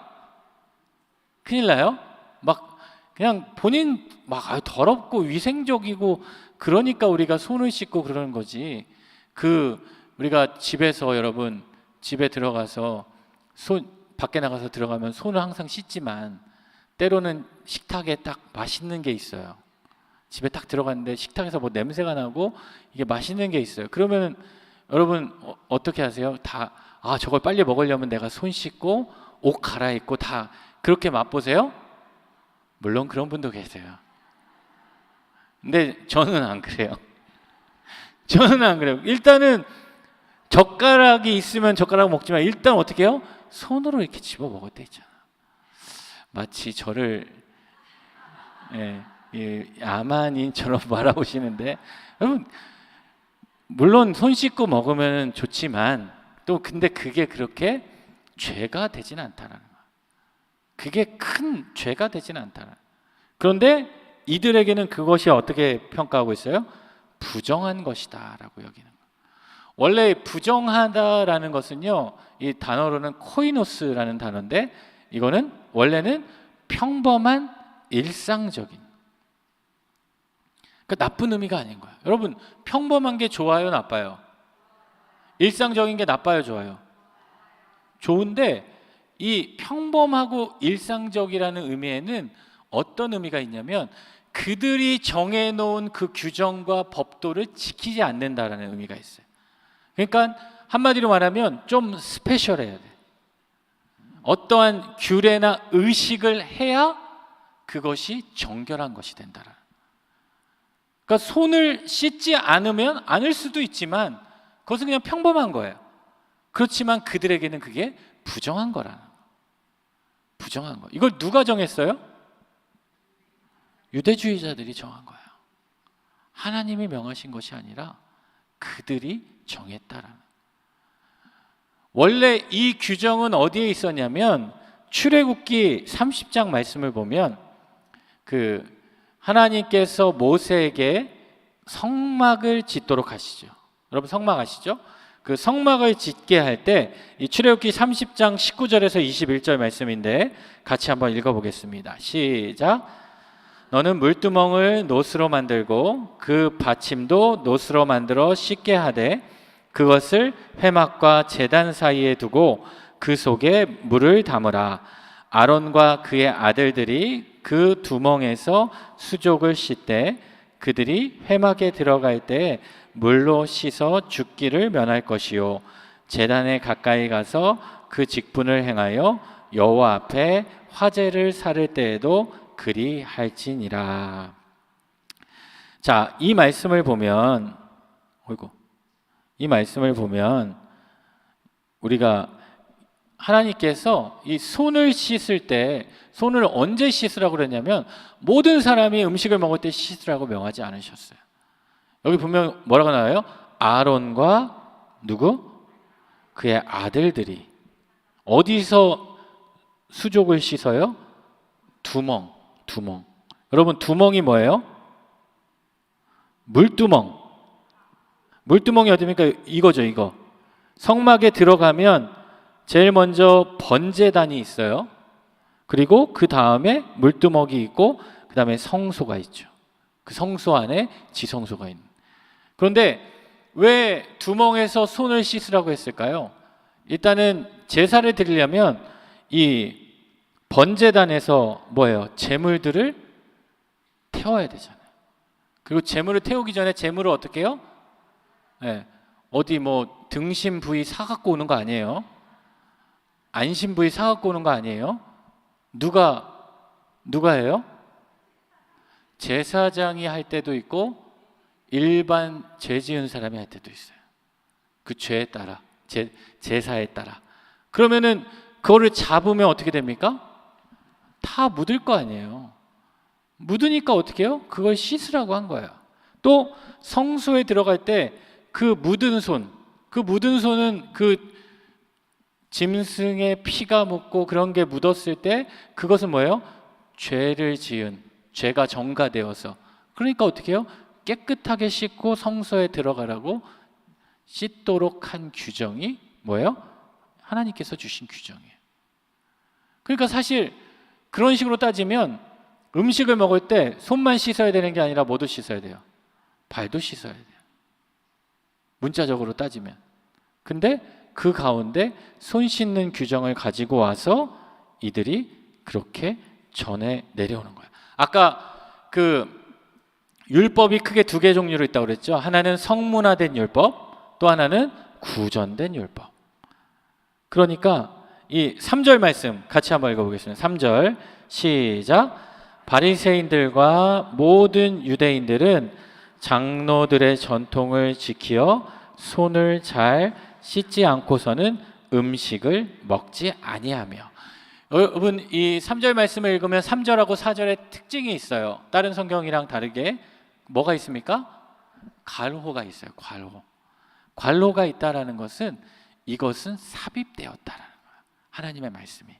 큰일 나요? 막 그냥 본인 막 더럽고 위생적이고 그러니까 우리가 손을 씻고 그러는 거지. 그 우리가 집에서, 여러분 집에 들어가서 밖에 나가서 들어가면 손을 항상 씻지만 때로는 식탁에 딱 맛있는 게 있어요. 집에 딱 들어갔는데 식탁에서 뭐 냄새가 나고 이게 맛있는 게 있어요. 그러면 여러분 어떻게 하세요? 다 저걸 빨리 먹으려면 내가 손 씻고 옷 갈아입고 다 그렇게 맛보세요? 물론 그런 분도 계세요. 근데 저는 안 그래요. 저는 안 그래요. 일단은 젓가락이 있으면 젓가락 먹지만 일단 어떻게 해요? 손으로 이렇게 집어 먹을 때 있잖아. 마치 저를 야만인처럼 바라보시는데, 여러분 물론 손 씻고 먹으면 좋지만 또 근데 그게 그렇게 죄가 되진 않다라는 거야. 그게 큰 죄가 되진 않다라는. 그런데 이들에게는 그것이 어떻게 평가하고 있어요? 부정한 것이다라고 여기는 거예요. 원래 부정하다라는 것은요, 이 단어로는 코이노스라는 단어인데 이거는 원래는 평범한 일상적인, 그러니까 나쁜 의미가 아닌 거예요. 여러분, 평범한 게 좋아요, 나빠요? 일상적인 게 나빠요, 좋아요? 좋은데 이 평범하고 일상적이라는 의미에는 어떤 의미가 있냐면 그들이 정해놓은 그 규정과 법도를 지키지 않는다라는 의미가 있어요. 그러니까 한마디로 말하면 좀 스페셜해야 돼. 어떠한 규례나 의식을 해야 그것이 정결한 것이 된다라. 그러니까 손을 씻지 않으면 않을 수도 있지만 그것은 그냥 평범한 거예요. 그렇지만 그들에게는 그게 부정한 거라는 거. 부정한 거. 이걸 누가 정했어요? 유대주의자들이 정한 거예요. 하나님이 명하신 것이 아니라 그들이 정했다라는. 원래 이 규정은 어디에 있었냐면 출애굽기 30장 말씀을 보면 그 하나님께서 모세에게 성막을 짓도록 하시죠. 여러분 성막 아시죠? 그 성막을 짓게 할 때 이 출애굽기 30장 19절에서 21절 말씀인데 같이 한번 읽어보겠습니다. 시작. 너는 물두멍을 노스로 만들고 그 받침도 노스로 만들어 씻게 하되 그것을 회막과 제단 사이에 두고 그 속에 물을 담으라. 아론과 그의 아들들이 그 두멍에서 수족을 씻되 그들이 회막에 들어갈 때 물로 씻어 죽기를 면할 것이요 제단에 가까이 가서 그 직분을 행하여 여호와 앞에 화제를 사를 때에도 그리 할지니라. 자, 이 말씀을 보면 우리가 하나님께서 이 손을 씻을 때 손을 언제 씻으라고 그랬냐면 모든 사람이 음식을 먹을 때 씻으라고 명하지 않으셨어요. 여기 보면 뭐라고 나와요? 아론과 누구? 그의 아들들이 어디서 수족을 씻어요? 두멍. 여러분 두멍이 뭐예요? 물두멍이 어디입니까? 이거죠, 이거. 성막에 들어가면 제일 먼저 번제단이 있어요. 그리고 그 다음에 물두멍이 있고 그 다음에 성소가 있죠. 그 성소 안에 지성소가 있는. 그런데 왜 두멍에서 손을 씻으라고 했을까요? 일단은 제사를 드리려면 이 번제단에서 뭐예요? 제물들을 태워야 되잖아요. 그리고 제물을 태우기 전에 제물을 어떻게 해요? 네, 어디 뭐 등심 부위 사갖고 오는 거 아니에요? 안심 부위 사갖고 오는 거 아니에요? 누가 해요? 제사장이 할 때도 있고 일반 죄 지은 사람이 할 때도 있어요. 그 죄에 따라, 제사에 따라. 그러면은 그거를 잡으면 어떻게 됩니까? 다 묻을 거 아니에요. 묻으니까 어떻게 해요? 그걸 씻으라고 한 거예요. 또 성소에 들어갈 때 그 묻은 손은 그 짐승의 피가 묻고 그런 게 묻었을 때 그것은 뭐예요? 죄를 지은, 죄가 전가되어서. 그러니까 어떻게 해요? 깨끗하게 씻고 성소에 들어가라고 씻도록 한 규정이 뭐예요? 하나님께서 주신 규정이에요. 그러니까 사실 그런 식으로 따지면 음식을 먹을 때 손만 씻어야 되는 게 아니라 뭐도 씻어야 돼요? 발도 씻어야 돼요. 문자적으로 따지면. 근데 그 가운데 손 씻는 규정을 가지고 와서 이들이 그렇게 전해 내려오는 거예요. 아까 그 율법이 크게 두 개 종류로 있다고 그랬죠. 하나는 성문화된 율법, 또 하나는 구전된 율법. 그러니까 이 3절 말씀 같이 한번 읽어보겠습니다. 3절 시작. 바리새인들과 모든 유대인들은 장로들의 전통을 지키어 손을 잘 씻지 않고서는 음식을 먹지 아니하며. 여러분 이 3절 말씀을 읽으면 3절하고 4절의 특징이 있어요. 다른 성경이랑 다르게 뭐가 있습니까? 괄호가 있어요. 괄호가 있다라는 것은 이것은 삽입되었다라는 거예요. 하나님의 말씀이.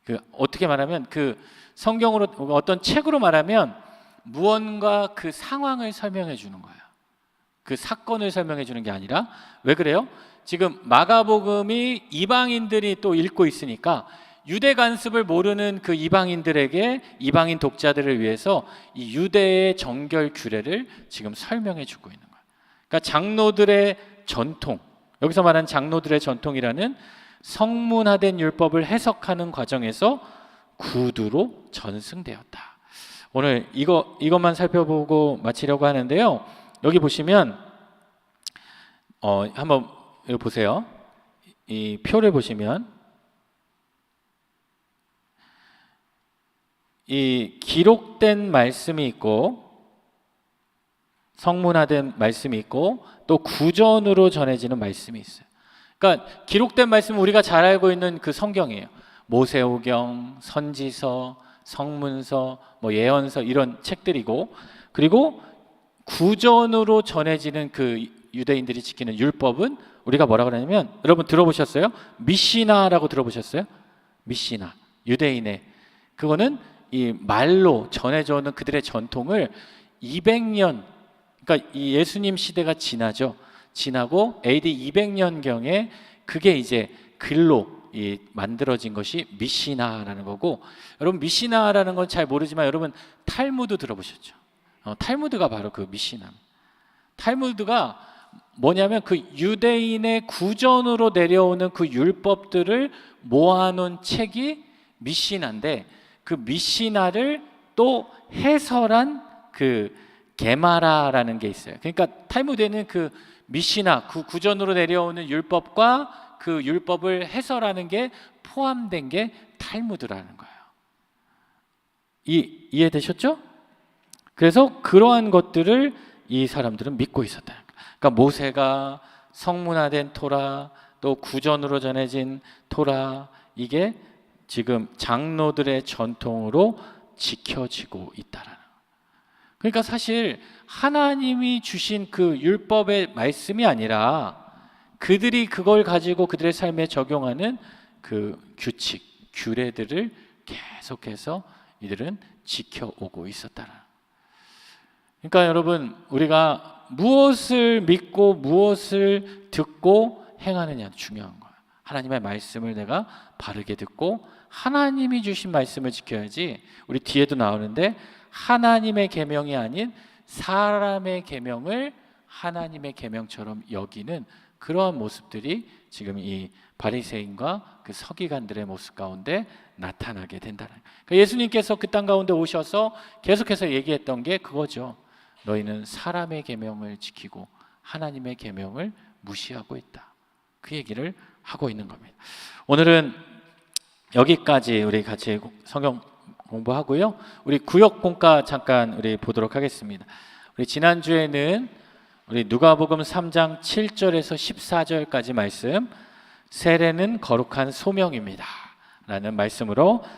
그 어떻게 말하면 그 성경으로 어떤 책으로 말하면 무언가 그 상황을 설명해 주는 거예요. 그 사건을 설명해 주는 게 아니라 왜 그래요? 지금 마가복음이 이방인들이 또 읽고 있으니까 유대 관습을 모르는 그 이방인들에게 이방인 독자들을 위해서 이 유대의 정결 규례를 지금 설명해 주고 있는 거예요. 그러니까 장로들의 전통, 여기서 말하는 장로들의 전통이라는 성문화된 율법을 해석하는 과정에서 구두로 전승되었다. 오늘 이것만 살펴보고 마치려고 하는데요. 여기 보시면 한번 여기 보세요. 이 표를 보시면 이 기록된 말씀이 있고 성문화된 말씀이 있고 또 구전으로 전해지는 말씀이 있어요. 그러니까 기록된 말씀은 우리가 잘 알고 있는 그 성경이에요. 모세오경, 선지서, 성문서, 뭐 예언서 이런 책들이고, 그리고 구전으로 전해지는 그 유대인들이 지키는 율법은 우리가 뭐라 그러냐면, 여러분 들어보셨어요? 미시나라고 들어보셨어요? 미시나, 유대인의 그거는 이 말로 전해져 오는 그들의 전통을 200년, 그러니까 이 예수님 시대가 지나고 AD 200년경에 그게 이제 글로 만들어진 것이 미시나라는 거고, 여러분 미시나라는 건 잘 모르지만 여러분 탈무드 들어보셨죠? 탈무드가 바로 그 미시나. 탈무드가 뭐냐면 그 유대인의 구전으로 내려오는 그 율법들을 모아놓은 책이 미시나인데, 그 미시나를 또 해설한 그 게마라라는 게 있어요. 그러니까 탈무드에는 그 미시나, 그 구전으로 내려오는 율법과 그 율법을 해설하는 게 포함된 게 탈무드라는 거예요. 이해되셨죠? 그래서 그러한 것들을 이 사람들은 믿고 있었다. 그러니까 모세가 성문화된 토라, 또 구전으로 전해진 토라, 이게 지금 장로들의 전통으로 지켜지고 있다라는. 그러니까 사실 하나님이 주신 그 율법의 말씀이 아니라 그들이 그걸 가지고 그들의 삶에 적용하는 그 규칙, 규례들을 계속해서 이들은 지켜오고 있었다라는. 그러니까 여러분, 우리가 무엇을 믿고 무엇을 듣고 행하느냐 중요한 거예요. 하나님의 말씀을 내가 바르게 듣고 하나님이 주신 말씀을 지켜야지. 우리 뒤에도 나오는데 하나님의 계명이 아닌 사람의 계명을 하나님의 계명처럼 여기는 그러한 모습들이 지금 이 바리새인과 그 서기관들의 모습 가운데 나타나게 된다는. 그러니까 예수님께서 그 땅 가운데 오셔서 계속해서 얘기했던 게 그거죠. 너희는 사람의 계명을 지키고 하나님의 계명을 무시하고 있다. 그 얘기를 하고 있는 겁니다. 오늘은 여기까지 우리 같이 성경 공부하고요. 우리 구역 본과 잠깐 우리 보도록 하겠습니다. 우리 지난주에는 우리 누가복음 3장 7절에서 14절까지 말씀, 세례는 거룩한 소명입니다 라는 말씀으로